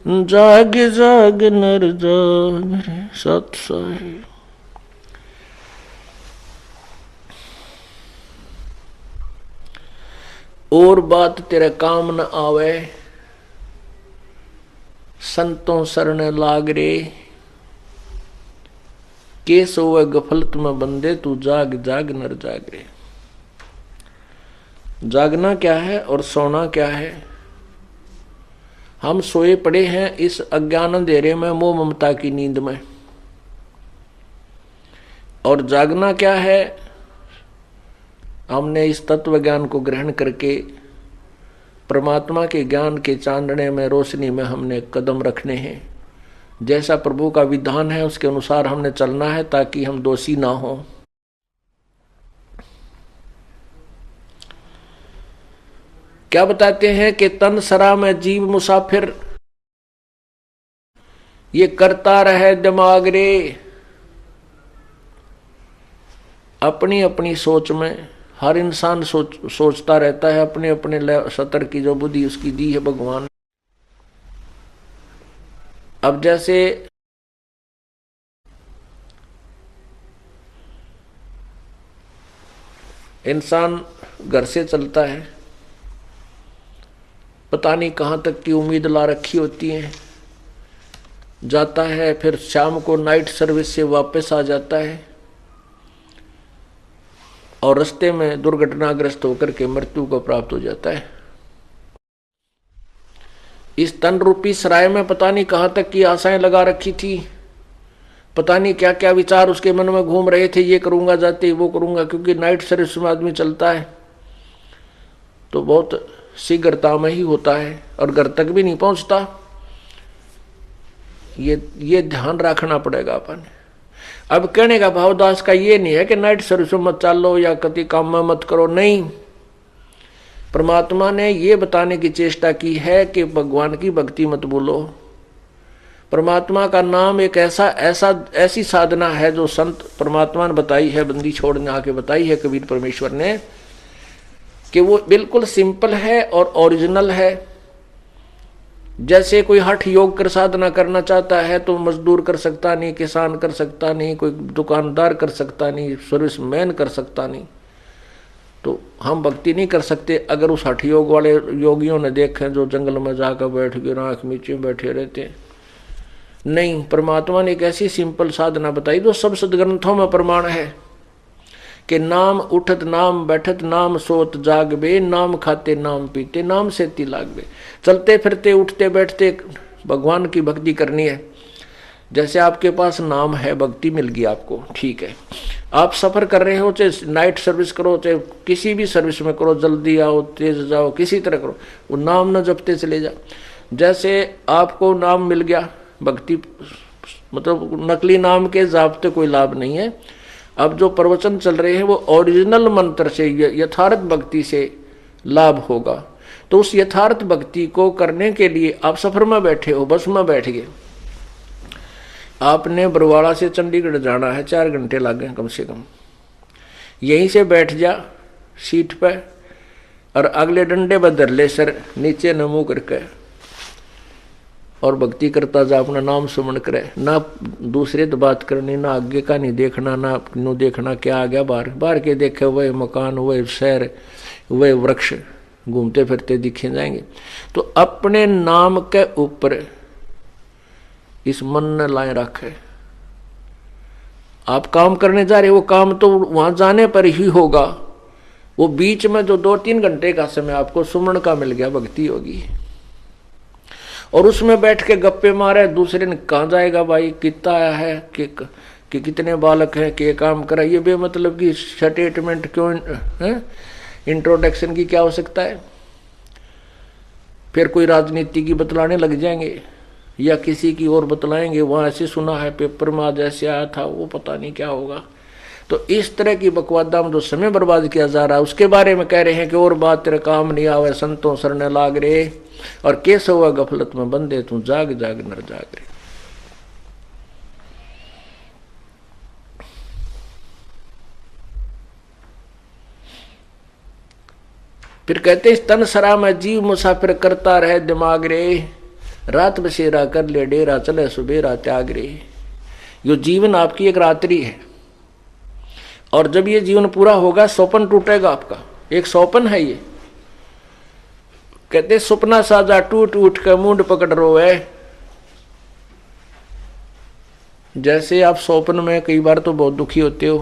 जाग जाग नर जाग रे। सत साहिब। और बात तेरे काम न आवे, संतों शरण लाग रे, के सोवे गफलत में बंदे, तू जाग जाग नर जाग रे। जागना क्या है और सोना क्या है? हम सोए पड़े हैं इस अज्ञान अंधेरे में, मोह ममता की नींद में। और जागना क्या है? हमने इस तत्व ज्ञान को ग्रहण करके परमात्मा के ज्ञान के चांदने में, रोशनी में हमने कदम रखने हैं। जैसा प्रभु का विधान है उसके अनुसार हमने चलना है, ताकि हम दोषी ना हो। क्या बताते हैं कि तन सरा में जीव मुसाफिर, ये करता रहे दिमाग रे। अपनी अपनी सोच में हर इंसान सोचता रहता है, अपने अपने सतर की जो बुद्धि उसकी दी है भगवान। अब जैसे इंसान घर से चलता है, पता नहीं कहां तक की उम्मीद ला रखी होती है, जाता है, फिर शाम को नाइट सर्विस से वापस आ जाता है और रास्ते में दुर्घटनाग्रस्त होकर के मृत्यु को प्राप्त हो जाता है। इस तन रूपी सराय में पता नहीं कहां तक की आशाएं लगा रखी थी, पता नहीं क्या क्या विचार उसके मन में घूम रहे थे, ये करूंगा जाते ही वो करूंगा, क्योंकि नाइट सर्विस में आदमी चलता है तो बहुत शीघ्रता में ही होता है और घर तक भी नहीं पहुंचता। ये ध्यान रखना पड़ेगा अपन। अब कहने का भाव दास का ये नहीं है कि नाइट सर्विस में मत चालो या कति काम में मत करो, नहीं। परमात्मा ने ये बताने की चेष्टा की है कि भगवान की भक्ति मत भूलो। परमात्मा का नाम एक ऐसी साधना है जो संत परमात्मा ने बताई है, बंदी छोड़ने आके बताई है कबीर परमेश्वर ने, कि वो बिल्कुल सिंपल है और ओरिजिनल है। जैसे कोई हठ योग कर साधना करना चाहता है तो मजदूर कर सकता नहीं, किसान कर सकता नहीं, कोई दुकानदार कर सकता नहीं, सर्विसमैन कर सकता नहीं, तो हम भक्ति नहीं कर सकते अगर उस हठ योग वाले योगियों ने देखे जो जंगल में जाकर बैठ के आंख नीचे बैठे रहते हैं। नहीं, परमात्मा ने एक ऐसी सिंपल साधना बताई जो सब सदग्रंथों में प्रमाण है कि नाम उठत नाम बैठत नाम सोत जागबे, नाम खाते नाम पीते नाम से ती लागबे। चलते फिरते उठते बैठते भगवान की भक्ति करनी है। जैसे आपके पास नाम है, भक्ति मिल गई आपको, ठीक है। आप सफर कर रहे हो, चाहे नाइट सर्विस करो चाहे किसी भी सर्विस में करो, जल्दी आओ तेज जाओ किसी तरह करो, वो नाम न जपते चले जाओ। जैसे आपको नाम मिल गया, भक्ति मतलब नकली नाम के जापते कोई लाभ नहीं है। अब जो प्रवचन चल रहे हैं वो ओरिजिनल मंत्र से, यथार्थ भक्ति से लाभ होगा। तो उस यथार्थ भक्ति को करने के लिए आप सफर में बैठे हो, बस में बैठ गए, आपने बरवाड़ा से चंडीगढ़ जाना है, 4 घंटे लग गए कम से कम। यहीं से बैठ जा सीट पे और अगले डंडे बदल ले सर नीचे न मुंह करके और भक्ति करता जा, अपना नाम सुमन करे, ना दूसरे तो बात करनी, ना आगे का नहीं देखना, ना नो देखना क्या आ गया बाहर, बाहर के देखे वह मकान, वह शहर, वह वृक्ष घूमते फिरते दिखे जाएंगे। तो अपने नाम के ऊपर इस मन न लाए रखे। आप काम करने जा रहे, वो काम तो वहां जाने पर ही होगा, वो बीच में जो 2-3 घंटे का समय आपको सुमन का मिल गया, भक्ति होगी। और उसमें बैठ के गप्पे मारे, दूसरे ने कहाँ जाएगा भाई, कितना आया है कि कितने बालक हैं, कि काम करा, ये बेमतलब की स्टेटमेंट क्यों है, इंट्रोडक्शन की क्या आवश्यकता है। फिर कोई राजनीति की बतलाने लग जाएंगे या किसी की और बतलाएंगे, वहां ऐसे सुना है पेपर में आज ऐसे आया था, वो पता नहीं क्या होगा। तो इस तरह की बकवादा में जो समय बर्बाद किया जा रहा है उसके बारे में कह रहे हैं कि और बात तेरे काम नहीं आवे, संतों सरने लाग रे, और कैसे हुआ गफलत में बंदे तू जाग जाग नर जाग रे। फिर कहते इस तन सरा में जीव मुसाफिर करता रहे दिमाग रे, रात बसेरा कर ले डेरा चले सुबेरा त्याग रे। यो जीवन आपकी एक रात्रि है और जब ये जीवन पूरा होगा सौपन टूटेगा आपका, एक सौपन है ये। कहते सपना साजा टूट उठ कर मुंड पकड़ रोए। जैसे आप सौपन में कई बार तो बहुत दुखी होते हो,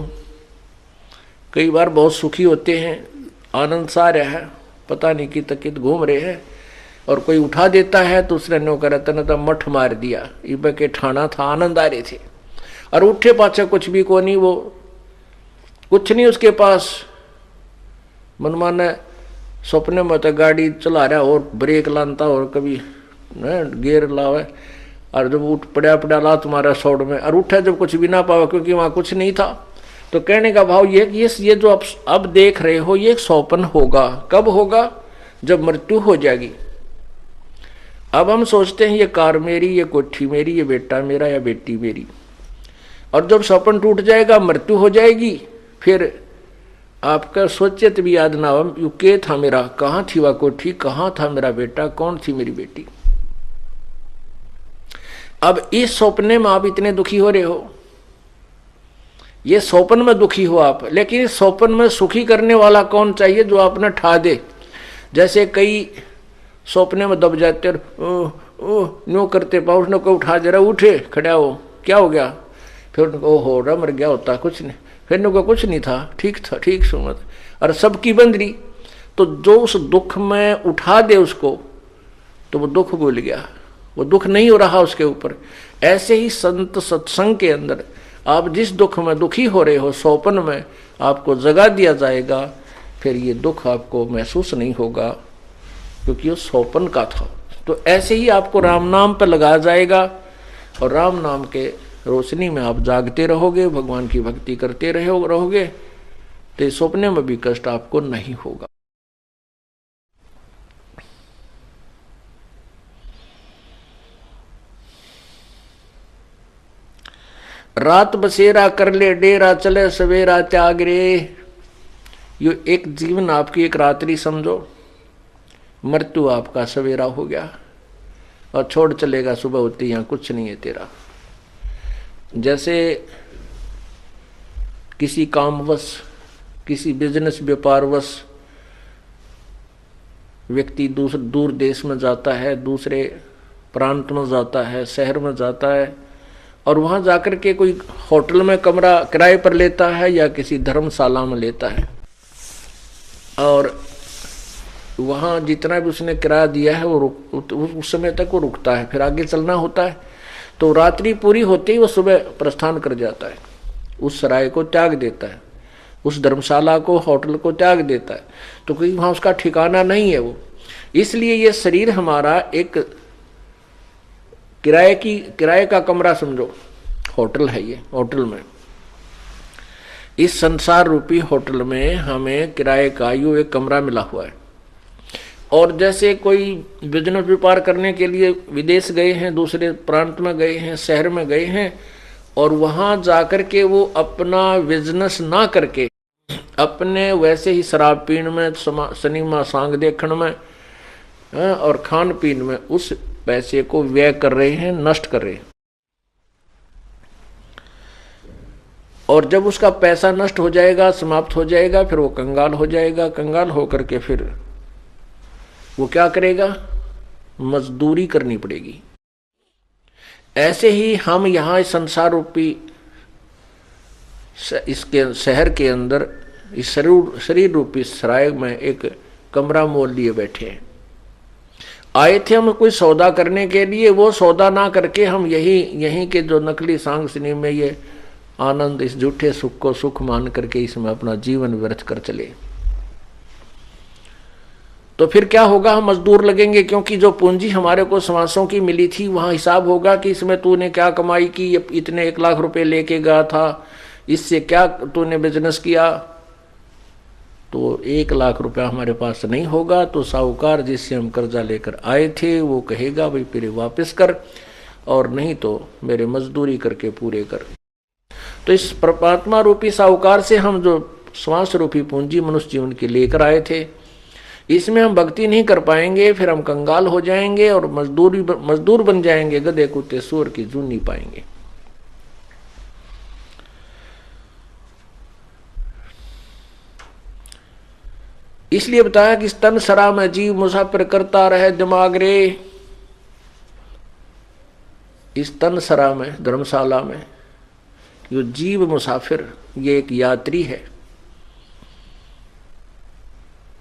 कई बार बहुत सुखी होते हैं, आनंद सा रहा है, पता नहीं कि तकित घूम रहे हैं, और कोई उठा देता है तो उसने नो कर तो मठ मार दिया, इब के ठाना था, आनंद आ रहे थे, और उठे पाछे कुछ भी को नहीं, वो कुछ नहीं उसके पास। मनमाने सपने में तो गाड़ी चला रहा और ब्रेक लानता और कभी गियर लावे, और जब उठ पड़ा ला तुम्हारा सौड़ में, और उठा जब कुछ भी ना पावा क्योंकि वहां कुछ नहीं था। तो कहने का भाव ये कि ये जो आप अब देख रहे हो ये एक सौपन होगा। कब होगा? जब मृत्यु हो जाएगी। अब हम सोचते हैं ये कार मेरी, ये कोठी मेरी, ये बेटा मेरा या बेटी मेरी, और जब सपन टूट जाएगा, मृत्यु हो जाएगी, फिर आपका सोचित भी याद ना हो यू के था मेरा, कहाँ थी वह कोठी, कहाँ था मेरा बेटा, कौन थी मेरी बेटी। अब इस सपने में आप इतने दुखी हो रहे हो, ये सौपन में दुखी हो आप, लेकिन इस सौपन में सुखी करने वाला कौन चाहिए जो आपने ठा दे। जैसे कई सौपने में दब जाते और न्यू करते पाओ, उसने को उठा जरा, उठे खड़ा हो, क्या हो गया, फिर उनको हो रहा मर गया होता कुछ नहीं, फिर उनको कुछ नहीं था, ठीक था, ठीक सुमत, और सबकी बंदरी। तो जो उस दुख में उठा दे उसको, तो वो दुख भूल गया, वो दुख नहीं हो रहा उसके ऊपर। ऐसे ही संत सत्संग के अंदर आप जिस दुख में दुखी हो रहे हो, सोपन में आपको जगा दिया जाएगा, फिर ये दुख आपको महसूस नहीं होगा, क्योंकि वो सोपन का था। तो ऐसे ही आपको राम नाम पर लगाया जाएगा, और राम नाम के रोशनी में आप जागते रहोगे, भगवान की भक्ति करते रहोगे, तो सपने में भी कष्ट आपको नहीं होगा। रात बसेरा कर ले डेरा, चले सवेरा त्याग रे। यो एक जीवन आपकी एक रात्रि समझो, मृत्यु आपका सवेरा हो गया, और छोड़ चलेगा सुबह होती, यहां कुछ नहीं है तेरा। जैसे किसी कामवश, किसी बिजनेस व्यापारवश व्यक्ति दूर देश में जाता है, दूसरे प्रांत में जाता है, शहर में जाता है, और वहां जाकर के कोई होटल में कमरा किराए पर लेता है या किसी धर्मशाला में लेता है, और वहां जितना भी उसने किराया दिया है वो उस समय तक वो रुकता है, फिर आगे चलना होता है। तो रात्रि पूरी होते ही वो सुबह प्रस्थान कर जाता है, उस सराय को त्याग देता है, उस धर्मशाला को, होटल को त्याग देता है, तो कोई वहां उसका ठिकाना नहीं है वो। इसलिए ये शरीर हमारा एक किराए का कमरा समझो, होटल है ये। होटल में, इस संसार रूपी होटल में हमें किराए का यो एक कमरा मिला हुआ है। और जैसे कोई बिजनेस व्यापार करने के लिए विदेश गए हैं, दूसरे प्रांत में गए हैं, शहर में गए हैं, और वहां जाकर के वो अपना बिजनेस ना करके अपने वैसे ही शराब पीने में, सिनेमा सांग देखने में और खान पीन में उस पैसे को व्यय कर रहे हैं, नष्ट कर रहे हैं। और जब उसका पैसा नष्ट हो जाएगा, समाप्त हो जाएगा, फिर वो कंगाल हो जाएगा। कंगाल होकर के फिर वो क्या करेगा? मजदूरी करनी पड़ेगी। ऐसे ही हम यहाँ संसार रूपी इसके शहर के अंदर इस शरीर रूपी सराय में एक कमरा मोल लिए बैठे हैं। आए थे हम कोई सौदा करने के लिए, वो सौदा ना करके हम यहीं के जो नकली सांग सिनेमा में ये आनंद, इस झूठे सुख को सुख मान करके इसमें अपना जीवन व्यर्थ कर चले। तो फिर क्या होगा? हम मजदूर लगेंगे, क्योंकि जो पूंजी हमारे को समासों की मिली थी वहां हिसाब होगा कि इसमें तूने क्या कमाई की, इतने 1 लाख रुपए लेके गया था, इससे क्या तूने बिजनेस किया। तो 1 लाख रुपया हमारे पास नहीं होगा, तो साहूकार जिससे हम कर्जा लेकर आए थे वो कहेगा भाई फिर वापस कर, और नहीं तो मेरे मजदूरी करके पूरे कर। तो इस परमात्मा रूपी साहूकार से हम जो श्वास रूपी पूंजी मनुष्य जीवन की लेकर आए थे, इसमें हम भक्ति नहीं कर पाएंगे, फिर हम कंगाल हो जाएंगे और मजदूर बन जाएंगे, गधे कुत्ते सूअर की जून नहीं पाएंगे। इसलिए बताया कि इस तन सरा में जीव मुसाफिर करता रहे दिमाग रे। इस तन सरा में, धर्मशाला में, जो जीव मुसाफिर, ये एक यात्री है,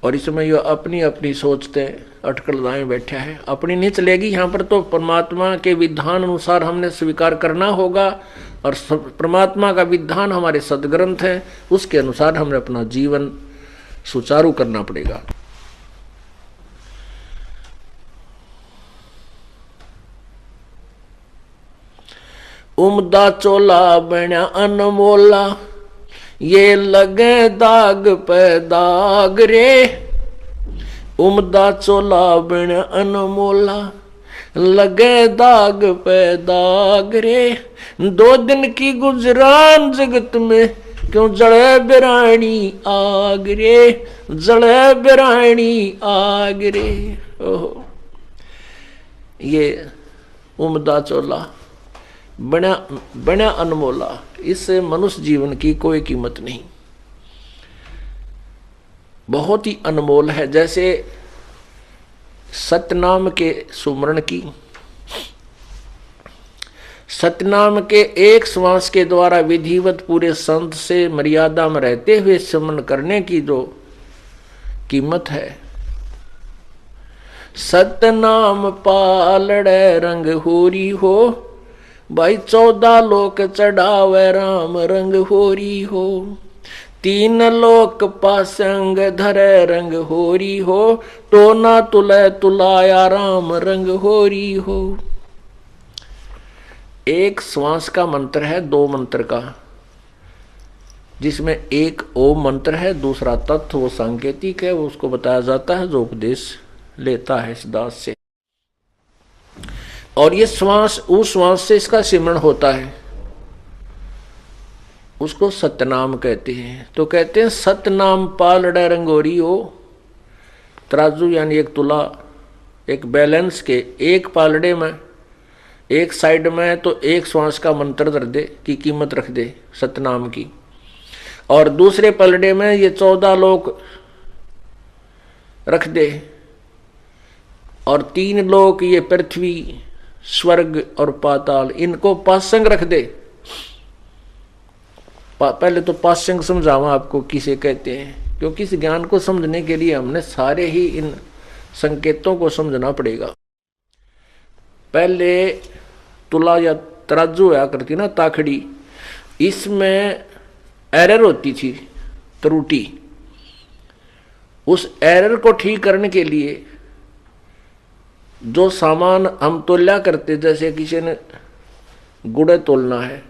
और इसमें यो अपनी अपनी सोचते अटकल दाए बैठा है। अपनी नहीं चलेगी यहाँ पर, तो परमात्मा के विधान अनुसार हमने स्वीकार करना होगा, और परमात्मा का विधान हमारे सदग्रंथ है, उसके अनुसार हमें अपना जीवन सुचारू करना पड़ेगा। उमदा चोला बण्या अनमोला, ये लगे दाग पे दाग रे। उमदा चोला बण्या अनमोला, लगे दाग पे दाग रे। 2 दिन की गुजरान जगत में, क्यों जड़े बिरानी आग रे, जड़े बिरानी आग रे। ओहो, ये उमदा चोला बना अनमोला, इससे मनुष्य जीवन की कोई कीमत नहीं, बहुत ही अनमोल है। जैसे सतनाम के सुमरण की, सतनाम के एक श्वास के द्वारा विधिवत पूरे संत से मर्यादा में रहते हुए स्मरण करने की जो कीमत है, सतनाम पालड़े रंग होरी हो, भाई 14 लोक चढ़ावे राम रंग होरी हो। 3 लोक पासंग धरे रंग होरी हो, तो ना तुले तुलाया राम रंग होरी हो। एक श्वास का मंत्र है, 2 मंत्र का, जिसमें एक ओम मंत्र है, दूसरा तत्व वो सांकेतिक है, वो उसको बताया जाता है जो उपदेश लेता है इस दास से। और ये श्वास उस श्वास से इसका सिमरण होता है, उसको सतनाम कहते हैं। तो कहते हैं सतनाम पालड़े रंगोरी हो, तराजू यानी एक तुला, एक बैलेंस के एक पालड़े में, एक साइड में तो एक श्वास का मंत्र धर दे की कीमत रख दे सतनाम की, और दूसरे पलड़े में ये 14 लोक रख दे, और 3 लोक ये पृथ्वी स्वर्ग और पाताल इनको पासंग रख दे। पहले तो पासंग समझावा आपको किसे कहते हैं, क्योंकि इस ज्ञान को समझने के लिए हमने सारे ही इन संकेतों को समझना पड़ेगा। पहले तुला या तराजू हुआ करती ना ताखड़ी, इसमें एरर होती थी, त्रुटि। उस एरर को ठीक करने के लिए जो सामान हम तोल्या करते, जैसे किसी ने गुड़ तोलना है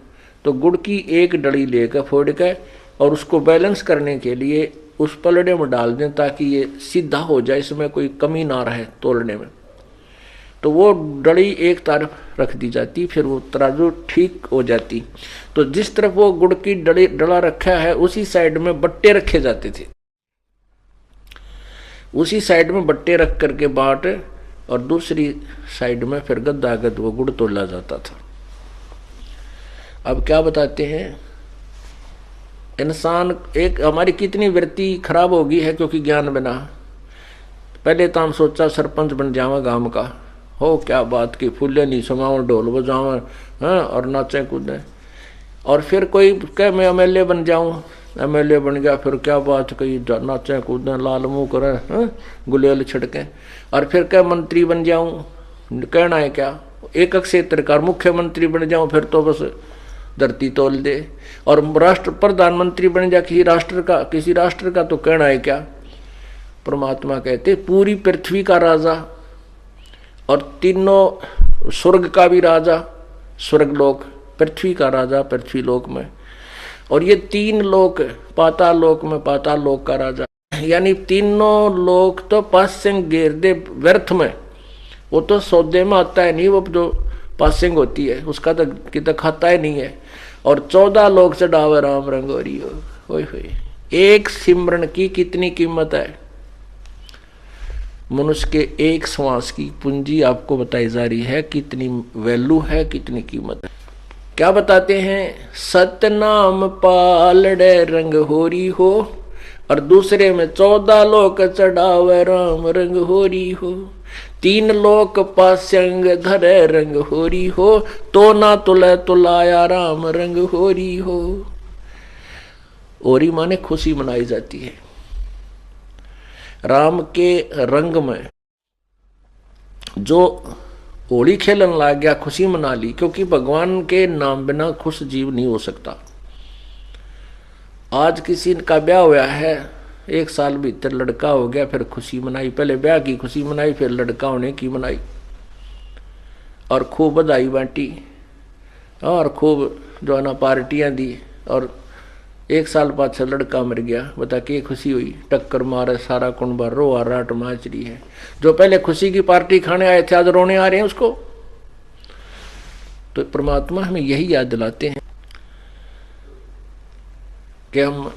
तो गुड़ की एक डली लेकर फोड़ के और उसको बैलेंस करने के लिए उस पलड़े में डाल दें ताकि ये सीधा हो जाए, इसमें कोई कमी ना रहे तोलने में। तो वो डली एक तरफ रख दी जाती, फिर वो तराजू ठीक हो जाती। तो जिस तरफ वो गुड़ की डला रखा है उसी साइड में बट्टे रखे जाते थे, उसी साइड में बट्टे रख करके बाट, और दूसरी साइड में फिर गद्दागद वो गुड़ तोला जाता था। अब क्या बताते हैं, इंसान एक हमारी कितनी वृत्ति खराब हो गई है क्योंकि ज्ञान बिना। पहले तो हम सोचा सरपंच बन जावा गांव का, हो क्या बात की, फूले नहीं समाओ ढोल बजाओ, हाँ, और नाचे कूदें। और फिर कोई कह मैं MLA बन जाऊं, MLA बन गया, फिर क्या बात कही, नाचे कूदें, लाल मुंह करें, हाँ, गुलेल छिड़कें। और फिर क्या मंत्री बन जाऊं, कहना है क्या, एक क्षेत्र का मुख्यमंत्री बन जाऊं, फिर तो बस धरती तोल दे। और राष्ट्र प्रधानमंत्री बन जा किसी राष्ट्र का तो कहना है क्या। परमात्मा कहते पूरी पृथ्वी का राजा और तीनों स्वर्ग का भी राजा, स्वर्गलोक, पृथ्वी का राजा पृथ्वी लोक में, और ये 3 लोक पाताल लोक में पाताल लोक का राजा। यानी तीनों लोक तो पासिंग घेर दे व्यर्थ में, वो तो सौदे में आता है नहीं, वो जो पासिंग होती है उसका तो कितना खाता ही नहीं है। और 14 लोक चढ़ावे राम रंगोरी हो, एक सिमरन की कितनी कीमत है। मनुष्य के एक श्वास की पूंजी आपको बताई जा रही है, कितनी वैल्यू है, कितनी कीमत है। क्या बताते हैं, सतनाम पालड़े रंग होरी हो, और दूसरे में 14 लोक चढ़ावे राम रंग होरी हो। 3 लोक पास्यंग धरे रंग होरी हो, तो ना तुले तुलाया राम रंग होरी हो। होरी माने खुशी मनाई जाती है। राम के रंग में जो होली खेलन लग गया, खुशी मना ली, क्योंकि भगवान के नाम बिना खुश जीव नहीं हो सकता। आज किसी का ब्याह हुआ है, 1 साल भीतर लड़का हो गया, फिर खुशी मनाई, पहले ब्याह की खुशी मनाई, फिर लड़का होने की मनाई, और खूब बधाई बांटी, और खूब जो है ना पार्टियां दी। और 1 साल बाद से लड़का मर गया, बता के खुशी हुई, टक्कर मारे सारा कुंबा, रोआ राट माच रही है। जो पहले खुशी की पार्टी खाने आए थे आज रोने आ रहे हैं उसको। तो परमात्मा हमें यही याद दिलाते हैं कि हम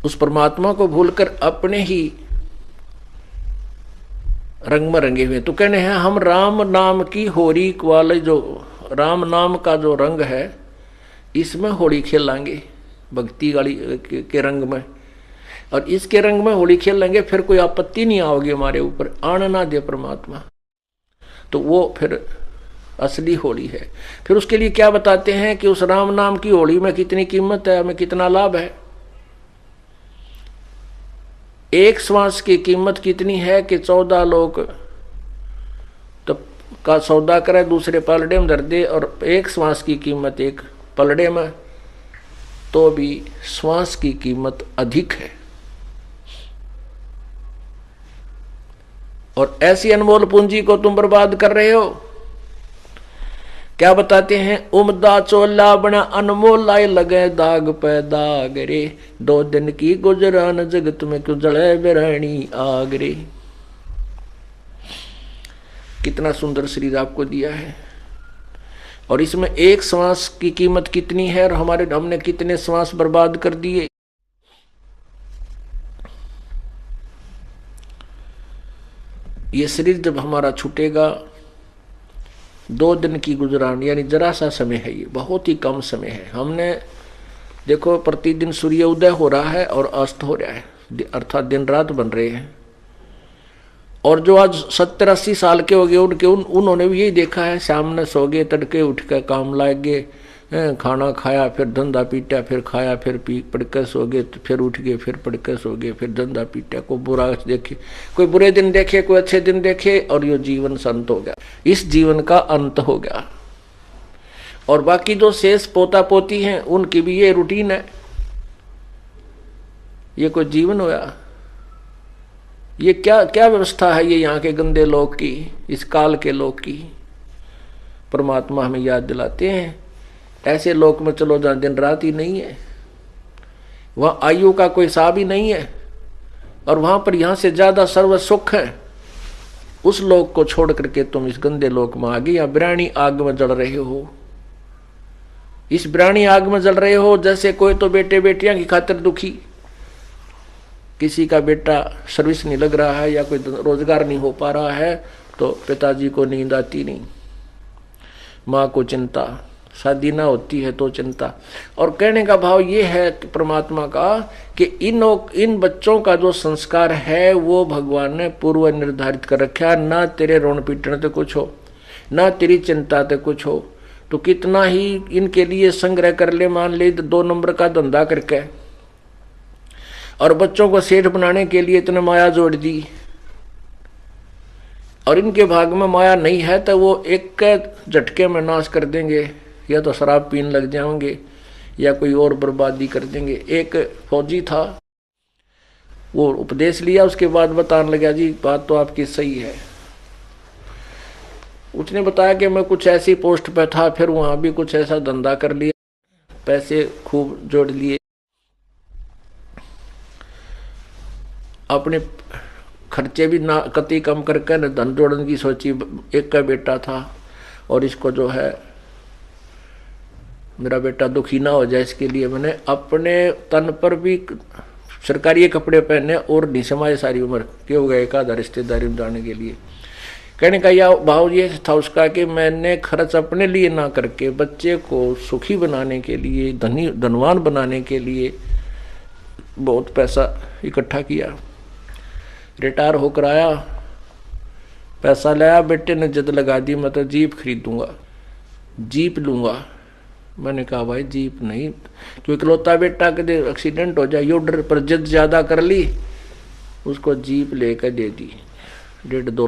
उस परमात्मा को भूलकर अपने ही रंग में रंगे हुए। तो कहने हैं हम राम नाम की होली वाले, जो राम नाम का जो रंग है इसमें होली खेलेंगे, भक्ति वाली के रंग में, और इसके रंग में होली खेल लेंगे, फिर कोई आपत्ति नहीं आओगी हमारे ऊपर, आने ना दे परमात्मा। तो वो फिर असली होली है। फिर उसके लिए क्या बताते हैं कि उस राम नाम की होली में कितनी कीमत है, हमें कितना लाभ है। एक श्वास की कीमत कितनी है कि 14 लोग तो का सौदा करे, दूसरे पलड़े में धर दे, और एक श्वास की कीमत एक पलड़े में, तो भी श्वास की कीमत अधिक है। और ऐसी अनमोल पूंजी को तुम बर्बाद कर रहे हो। क्या बताते हैं, उमदा चोला बना अनमोल लाए लगे दाग पे दाग रे, 2 दिन की गुजरान जगत में क्यों जले बिरानी आग रे। कितना सुंदर शरीर आपको दिया है, और इसमें एक श्वास की कीमत कितनी है, और हमने कितने श्वास बर्बाद कर दिए। ये शरीर जब हमारा छूटेगा, 2 दिन की गुजरान, यानी जरा सा समय है, ये बहुत ही कम समय है। हमने देखो प्रतिदिन सूर्य उदय हो रहा है और अस्त हो रहा है, अर्थात दिन रात बन रहे हैं। और जो आज 70-80 साल के हो गए उन्होंने भी यही देखा है, शाम ने सो गए, तड़के उठ कर काम लाग गए, खाना खाया, फिर धंधा पीटा, फिर खाया, फिर पढ़कर सो गए, फिर उठ गए, फिर पढ़कर सो गए, फिर धंधा पीटा। कोई बुरा देखे, कोई बुरे दिन देखे, कोई अच्छे दिन देखे, और ये जीवन संत हो गया। इस जीवन का अंत हो गया। और बाकी जो शेष पोता पोती हैं, उनकी भी ये रूटीन है। ये कोई जीवन होया? ये क्या क्या व्यवस्था है ये यहाँ के गंदे लोग की, इस काल के लोग की। परमात्मा हमें याद दिलाते हैं, ऐसे लोक में चलो जहाँ दिन रात ही नहीं है, वहां आयु का कोई हिसाब ही नहीं है, और वहां पर यहाँ से ज्यादा सर्व सुख है। उस लोक को छोड़ करके तुम इस गंदे लोक में आ गए, या बिरानी आग में जल रहे हो। इस बिरानी आग में जल रहे हो, जैसे कोई तो बेटे बेटियां की खातिर दुखी, किसी का बेटा सर्विस नहीं लग रहा है, या कोई रोजगार नहीं हो पा रहा है, तो पिताजी को नींद आती नहीं, माँ को चिंता, शादी ना होती है तो चिंता। और कहने का भाव ये है कि परमात्मा का कि इन बच्चों का जो संस्कार है वो भगवान ने पूर्व निर्धारित कर रखा। ना तेरे रोन पीटने ते कुछ हो, ना तेरी चिंता ते कुछ हो, तो कितना ही इनके लिए संग्रह कर ले, मान ले 2 नंबर का धंधा करके, और बच्चों को सेठ बनाने के लिए इतने माया जोड़ दी, और इनके भाग में माया नहीं है तो वो एक झटके में नाश कर देंगे, या तो शराब पीने लग जाएंगे, या कोई और बर्बादी कर देंगे। एक फौजी था, वो उपदेश लिया, उसके बाद बताने लगा, जी बात तो आपकी सही है। उसने बताया कि मैं कुछ ऐसी पोस्ट पे था, फिर वहां भी कुछ ऐसा धंधा कर लिया, पैसे खूब जोड़ लिए, अपने खर्चे भी ना कति कम करके न धन जोड़ने की सोची। एक का बेटा था, और इसको जो है मेरा बेटा दुखी ना हो जाए, इसके लिए मैंने अपने तन पर भी सरकारी कपड़े पहने और नहीं समाये सारी उम्र के हो गए, एक आधा रिश्तेदारी में जाने के लिए। कहने का यह भाव ये था उसका कि मैंने खर्च अपने लिए ना करके बच्चे को सुखी बनाने के लिए, धनवान बनाने के लिए बहुत पैसा इकट्ठा किया। रिटायर होकर आया, पैसा लाया, बेटे ने जिद लगा दी, मैं तो जीप खरीदूंगा, जीप लूंगा। मैंने कहा भाई जीप नहीं, क्योंकि इकलौता बेटा कदे एक्सीडेंट हो जाए, यो डर पर जिद ज्यादा कर ली, उसको जीप लेकर दे दी 1.5-2 लाख।